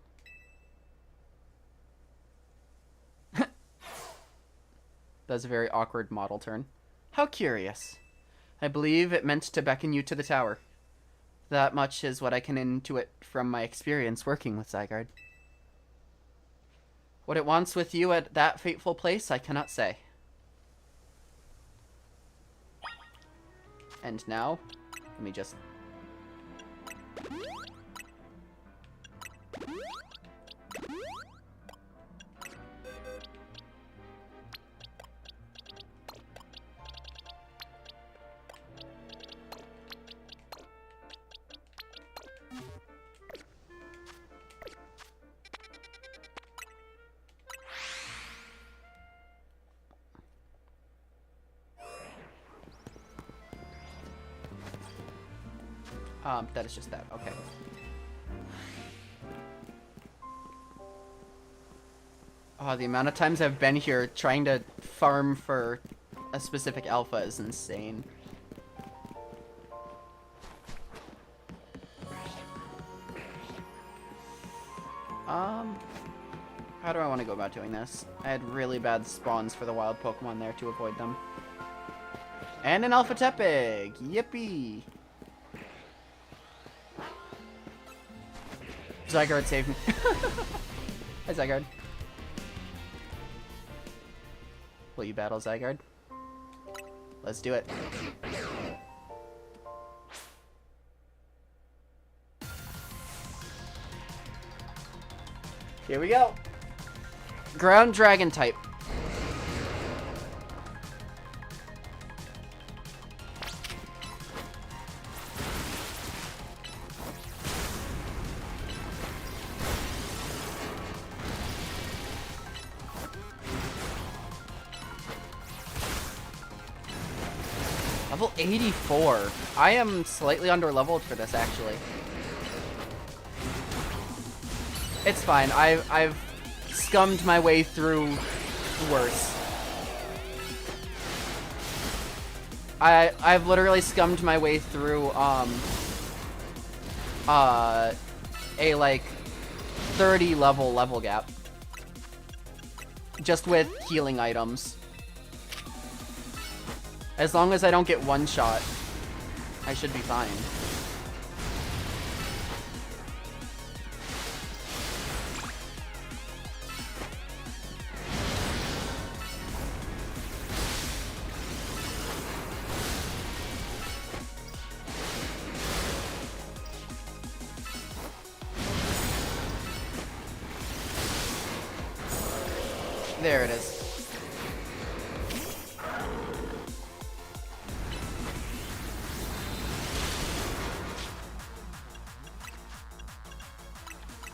That's a very awkward model turn. How curious. I believe it meant to beckon you to the tower. That much is what I can intuit from my experience working with Zygarde. What it wants with you at that fateful place, I cannot say. And now, let me just... that is just that. Okay. Oh, the amount of times I've been here trying to farm for a specific alpha is insane. How do I want to go about doing this? I had really bad spawns for the wild Pokemon there to avoid them. And an Alpha Tepig! Yippee! Zygarde saved me. Hi, Zygarde. Will you battle Zygarde? Let's do it. Here we go. Ground Dragon type. Level 84. I am slightly under-leveled for this, actually. It's fine. I've scummed my way through worse. I've literally scummed my way through a like 30 level gap just with healing items. As long as I don't get one shot, I should be fine. There it is.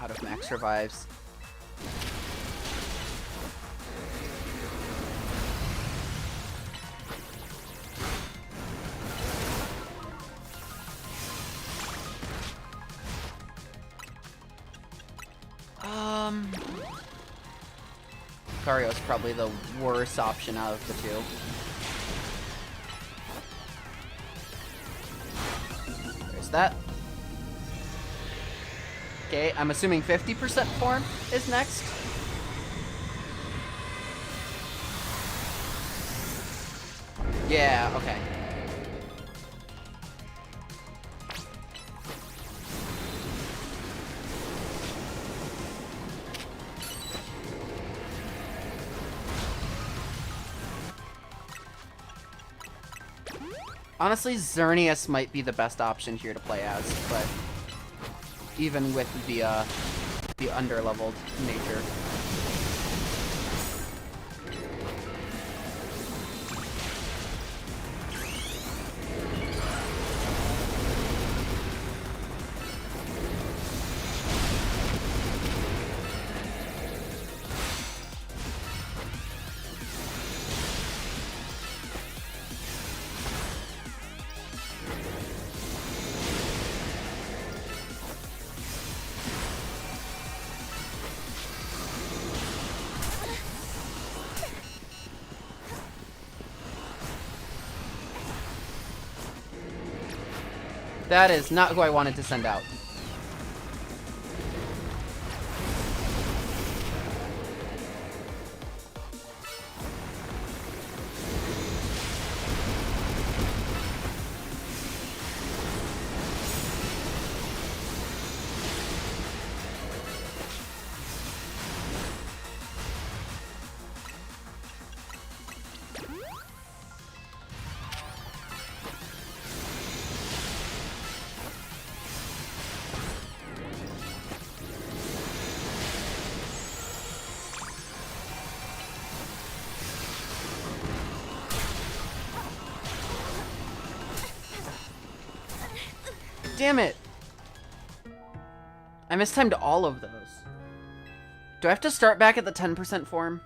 Out of max revives. Cario's probably the worst option out of the two. There's that. Okay, I'm assuming 50% form is next. Yeah, okay. Honestly, Xerneas might be the best option here to play as, but even with the underleveled nature. That is not who I wanted to send out. Damn it! I mistimed all of those. Do I have to start back at the 10% form?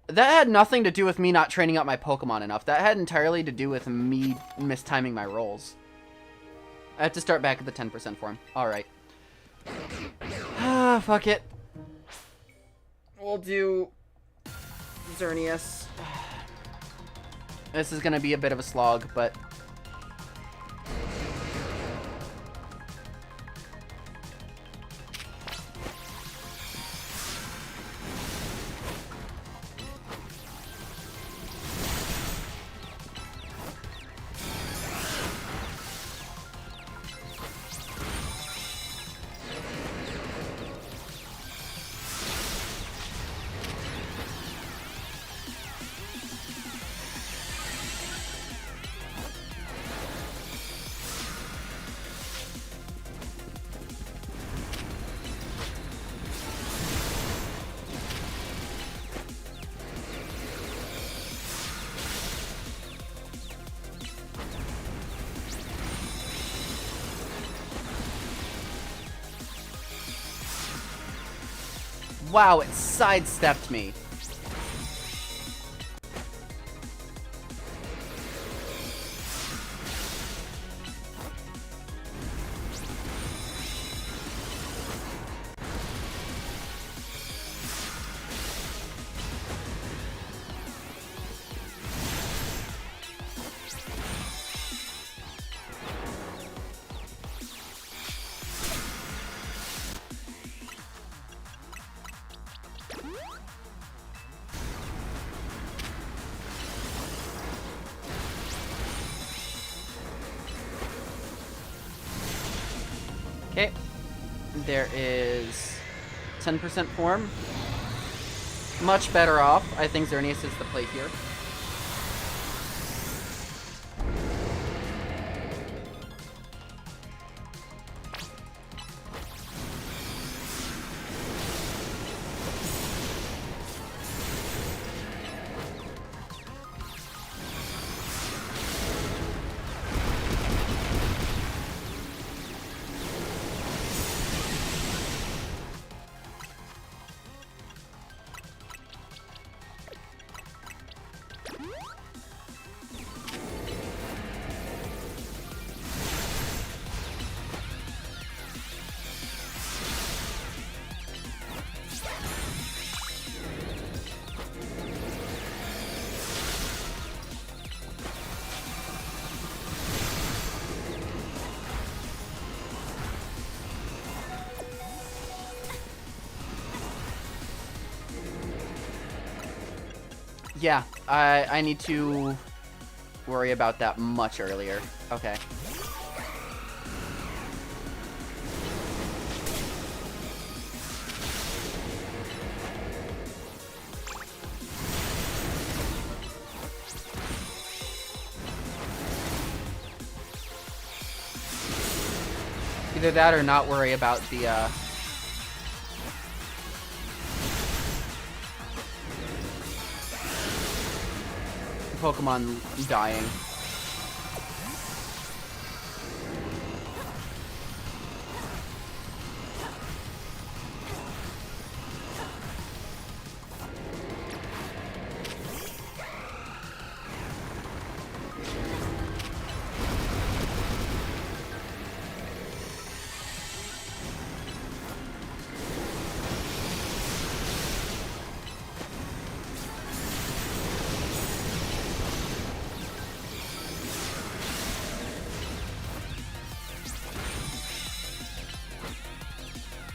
That had nothing to do with me not training up my Pokemon enough. That had entirely to do with me mistiming my rolls. I have to start back at the 10% form. Alright. Ah, fuck it. We'll do Xerneas. This is gonna be a bit of a slog, but... Wow, it sidestepped me. Okay. There is 10% form. Much better off. I think Xerneas is the play here. Yeah, I need to worry about that much earlier. Okay. Either that or not worry about the, Pokemon dying.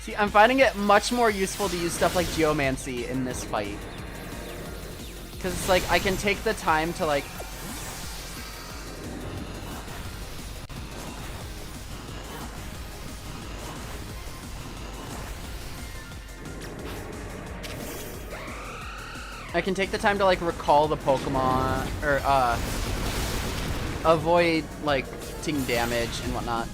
See, I'm finding it much more useful to use stuff like Geomancy in this fight. Because it's like, I can take the time to like... I can take the time to like recall the Pokemon, or avoid like taking damage and whatnot.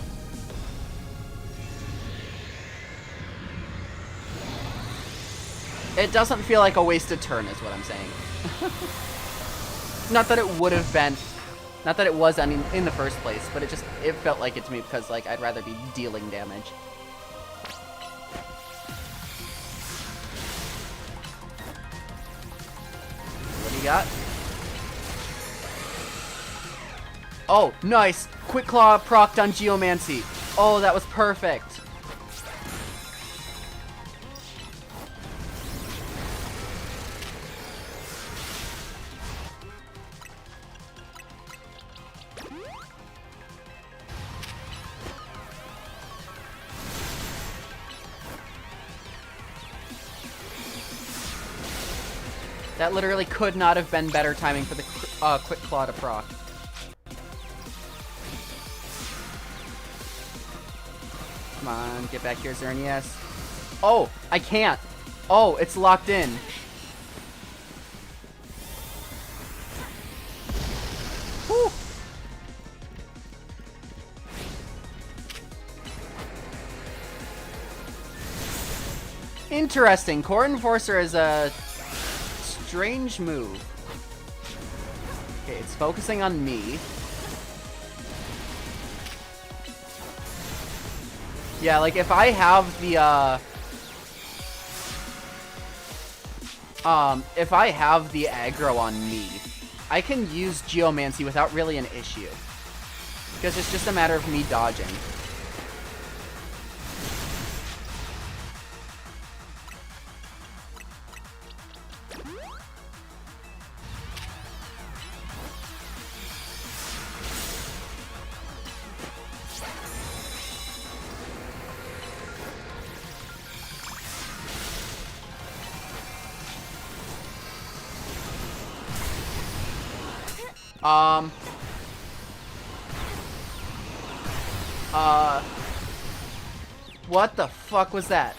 It doesn't feel like a wasted turn, is what I'm saying. Not that it would have been, not that it was in the first place, but it felt like it to me because like I'd rather be dealing damage. What do you got? Oh, nice! Quick Claw procced on Geomancy. Oh, that was perfect. That literally could not have been better timing for the Quick Claw to proc. Come on, get back here, Xerneas. Oh, I can't. Oh, it's locked in. Whew. Interesting. Core Enforcer is a strange move. Okay, it's focusing on me. Yeah, like if I have the aggro on me, I can use Geomancy without really an issue. Because it's just a matter of me dodging. What the fuck was that?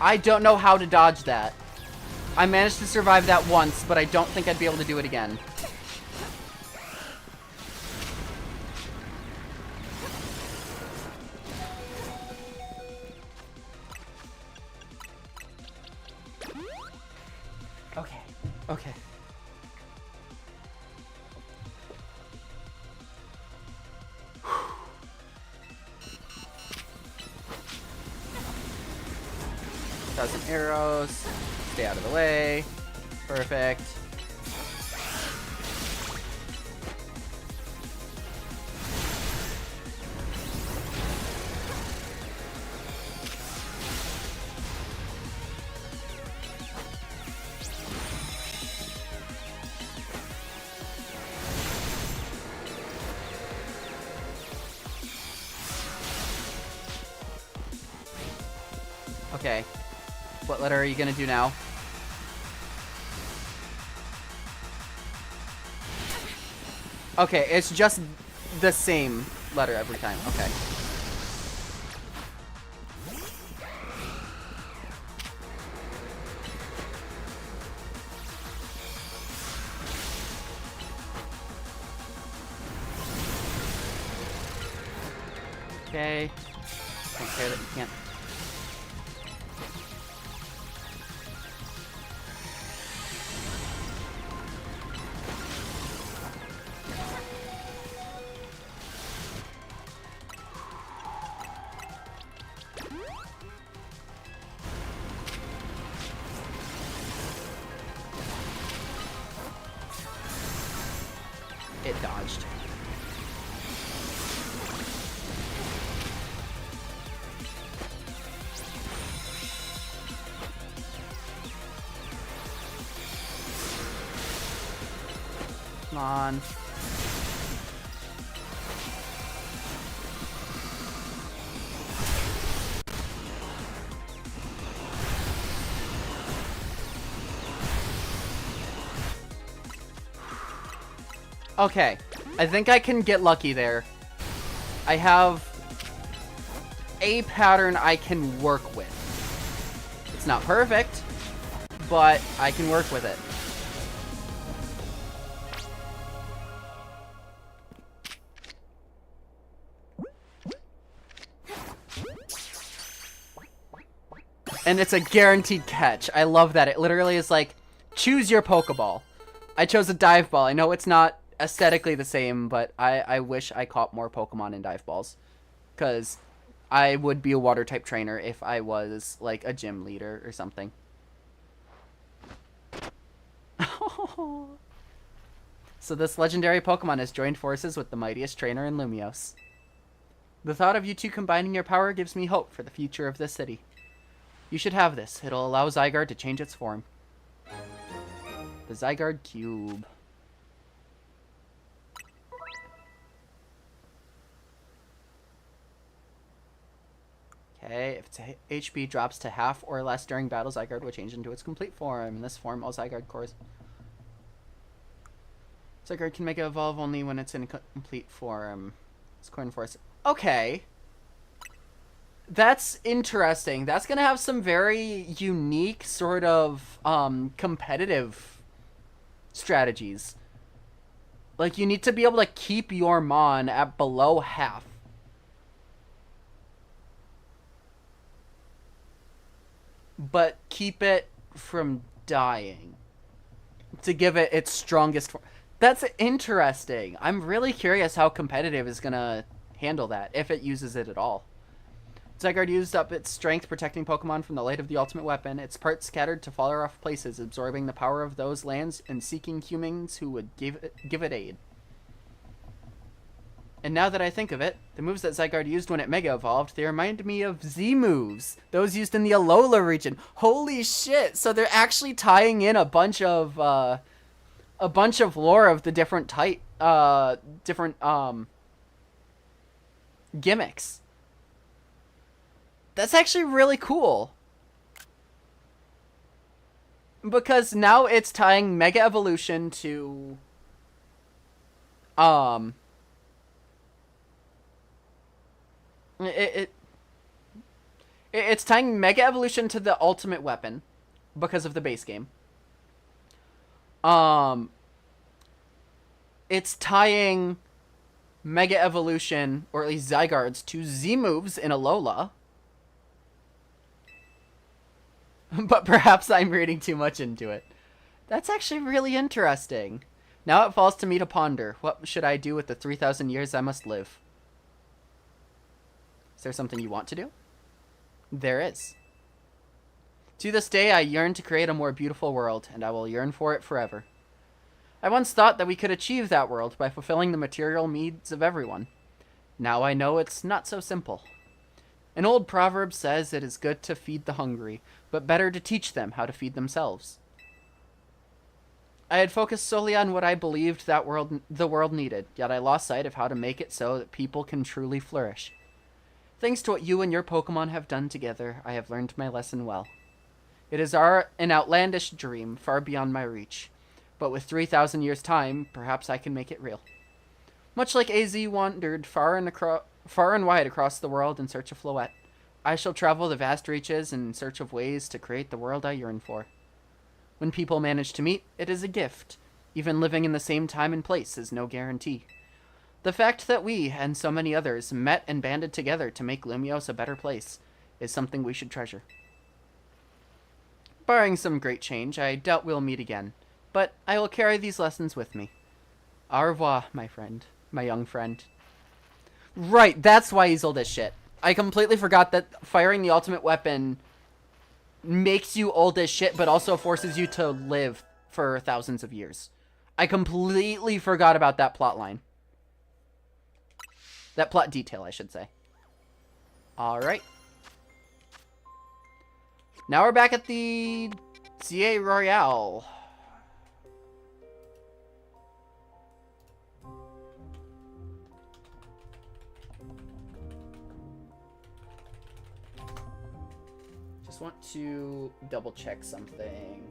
I don't know how to dodge that. I managed to survive that once, but I don't think I'd be able to do it again. Okay. Okay. Thousand arrows. Stay out of the way. Perfect. Okay. What letter are you gonna do now? Okay, it's just the same letter every time. Okay. Okay. Don't care that you can't. It dodged. Come on. Okay, I think I can get lucky there. I have a pattern I can work with. It's not perfect, but I can work with it. And it's a guaranteed catch. I love that. It literally is like, choose your Pokeball. I chose a Dive Ball. I know it's not aesthetically the same, but I wish I caught more Pokemon in Dive Balls. Because I would be a Water-type trainer if I was, like, a gym leader or something. So this legendary Pokemon has joined forces with the mightiest trainer in Lumiose. The thought of you two combining your power gives me hope for the future of this city. You should have this. It'll allow Zygarde to change its form. The Zygarde Cube. Okay, if its HP drops to half or less during battle, Zygarde will change into its complete form. In this form, all Zygarde cores... Zygarde can Mega Evolve only when it's in complete form. It's Corn Force. Okay. That's interesting. That's gonna have some very unique sort of competitive strategies. Like, you need to be able to keep your Mon at below half. But keep it from dying. To give it its strongest form. That's interesting. I'm really curious how competitive is gonna handle that, if it uses it at all. Zygarde used up its strength protecting Pokemon from the light of the ultimate weapon. Its parts scattered to far off places, absorbing the power of those lands and seeking humans who would give it aid. And now that I think of it, the moves that Zygarde used when it Mega Evolved, they remind me of Z moves, those used in the Alola region. Holy shit! So they're actually tying in a bunch of lore of the different gimmicks. That's actually really cool. Because now it's tying Mega Evolution to It, it's tying Mega Evolution to the ultimate weapon because of the base game. Um, it's tying Mega Evolution, or at least Zygardes, to Z moves in Alola. But perhaps I'm reading too much into it. That's actually really interesting. Now it falls to me to ponder. What should I do with the 3,000 years I must live? Is there something you want to do? There is. To this day, I yearn to create a more beautiful world, and I will yearn for it forever. I once thought that we could achieve that world by fulfilling the material needs of everyone. Now I know it's not so simple. An old proverb says it is good to feed the hungry, but better to teach them how to feed themselves. I had focused solely on what I believed that the world needed, yet I lost sight of how to make it so that people can truly flourish. Thanks to what you and your Pokemon have done together, I have learned my lesson well. It is an outlandish dream, far beyond my reach. But with 3,000 years' time, perhaps I can make it real. Much like AZ wandered far and wide across the world in search of Floette, I shall travel the vast reaches in search of ways to create the world I yearn for. When people manage to meet, it is a gift. Even living in the same time and place is no guarantee. The fact that we, and so many others, met and banded together to make Lumiose a better place is something we should treasure. Barring some great change, I doubt we'll meet again, but I will carry these lessons with me. Au revoir, my friend. My young friend. Right, that's why he's old as shit. I completely forgot that firing the ultimate weapon makes you old as shit, but also forces you to live for thousands of years. I completely forgot about that plot line. That plot detail, I should say. Alright. Now we're back at the CA Royale. Just want to double check something.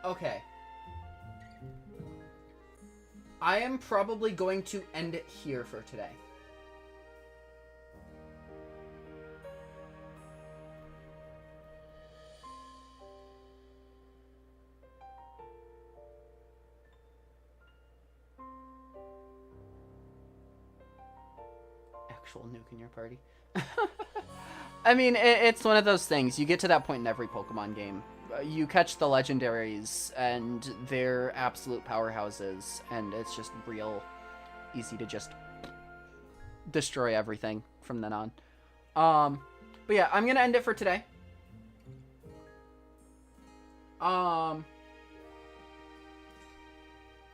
Okay. I am probably going to end it here for today. Actual nuke in your party. I mean, it's one of those things. You get to that point in every Pokemon game. You catch the legendaries, and they're absolute powerhouses, and it's just real easy to just destroy everything from then on. But yeah, I'm gonna end it for today. I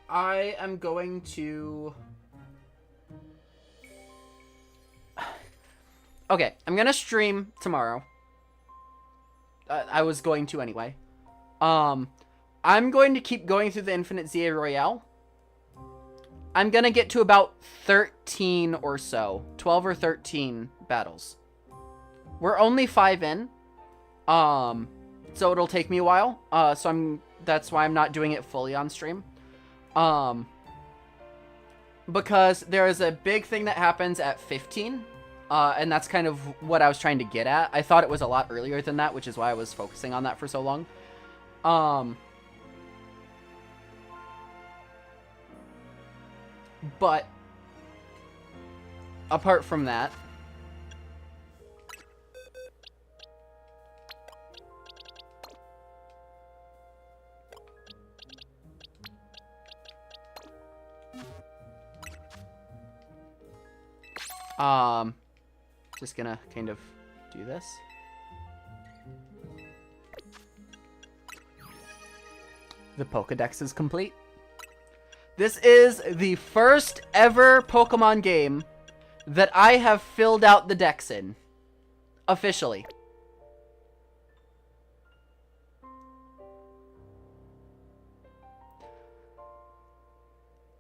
am going to... Okay, I'm gonna stream tomorrow. I was going to anyway. I'm going to keep going through the Infinite ZA Royale. I'm gonna get to about 13 or so. 12 or 13 battles. We're only 5 in. So it'll take me a while. That's why I'm not doing it fully on stream. Because there is a big thing that happens at 15. And that's kind of what I was trying to get at. I thought it was a lot earlier than that, which is why I was focusing on that for so long. But apart from that, just gonna kind of do this. The Pokedex is complete. This is the first ever Pokemon game that I have filled out the dex in. Officially.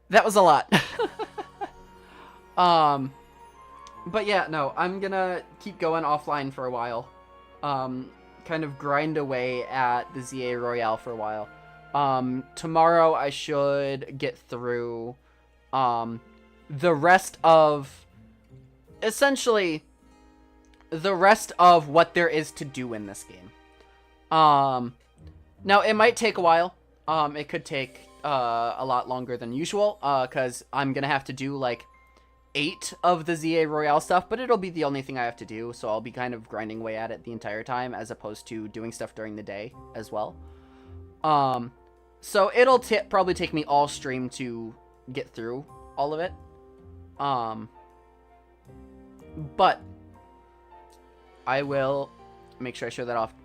That was a lot. But yeah, no, I'm gonna keep going offline for a while. Kind of grind away at the ZA Royale for a while. Tomorrow I should get through, the rest of, essentially, the rest of what there is to do in this game. Now it might take a while. It could take, a lot longer than usual, because I'm gonna have to do, like, 8 of the ZA Royale stuff, but it'll be the only thing I have to do, so I'll be kind of grinding away at it the entire time, as opposed to doing stuff during the day as well. So it'll probably take me all stream to get through all of it. But I will make sure I show that off.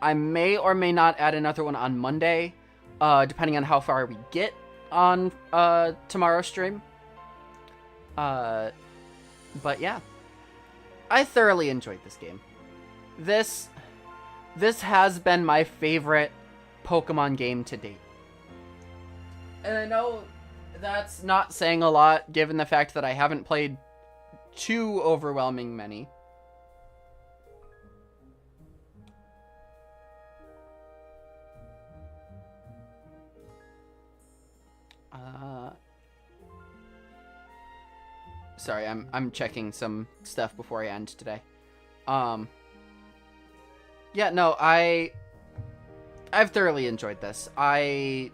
I may or may not add another one on Monday, depending on how far we get on tomorrow's stream. But yeah, I thoroughly enjoyed this game. This has been my favorite Pokemon game to date. And I know that's not saying a lot, given the fact that I haven't played too overwhelming many. Sorry, I'm checking some stuff before I end today. Yeah, no, I've thoroughly enjoyed this. I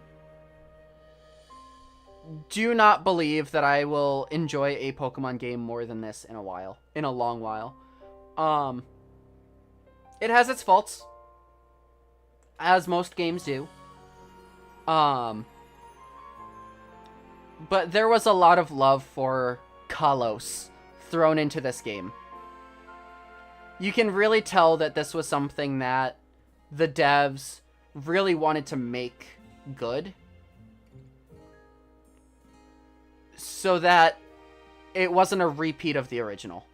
do not believe that I will enjoy a Pokemon game more than this in a long while. It has its faults, as most games do. But there was a lot of love for Kalos thrown into this game. You can really tell that this was something that the devs really wanted to make good, so that it wasn't a repeat of the original.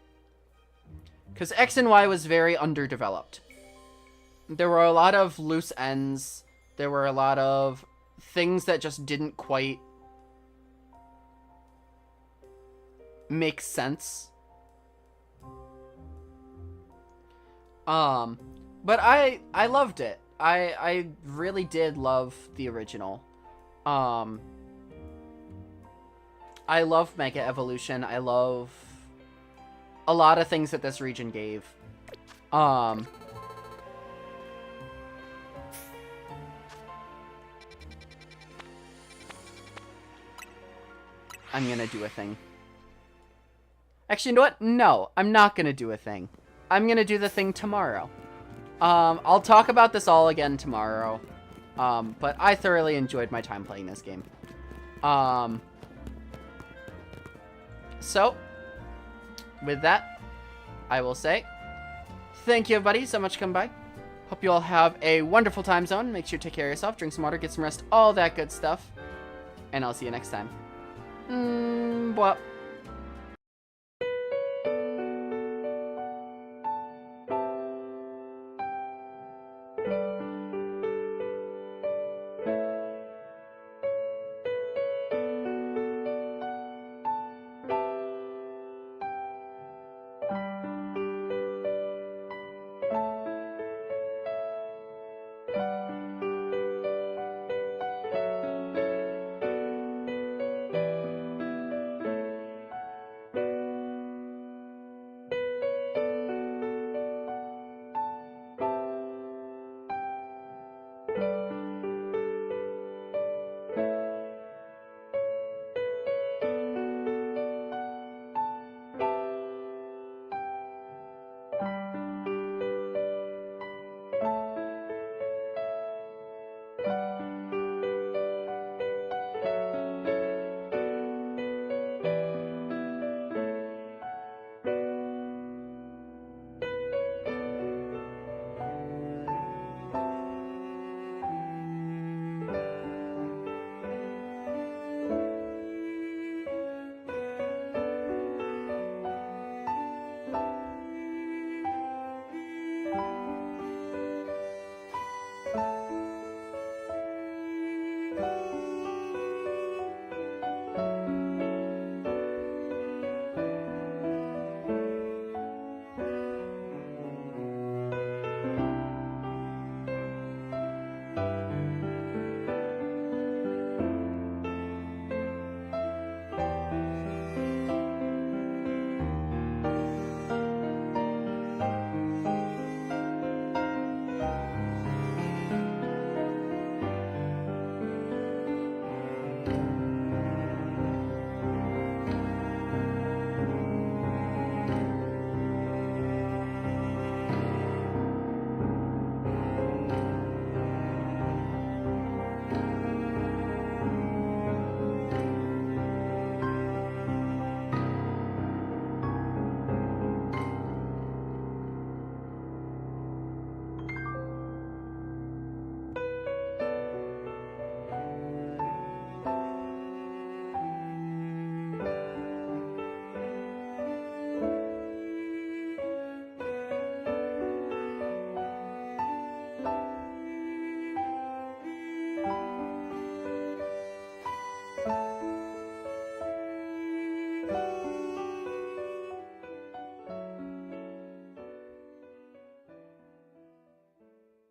Because X and Y was very underdeveloped. There were a lot of loose ends. There were a lot of things that just didn't quite make sense. But I loved it. I really did love the original. I love Mega Evolution. I love a lot of things that this region gave. I'm gonna do a thing. Actually, you know what? No, I'm not gonna do a thing. I'm gonna do the thing tomorrow. I'll talk about this all again tomorrow. But I thoroughly enjoyed my time playing this game. So, with that, I will say, thank you everybody so much for coming by. Hope you all have a wonderful time zone. Make sure to take care of yourself, drink some water, get some rest, all that good stuff. And I'll see you next time. What?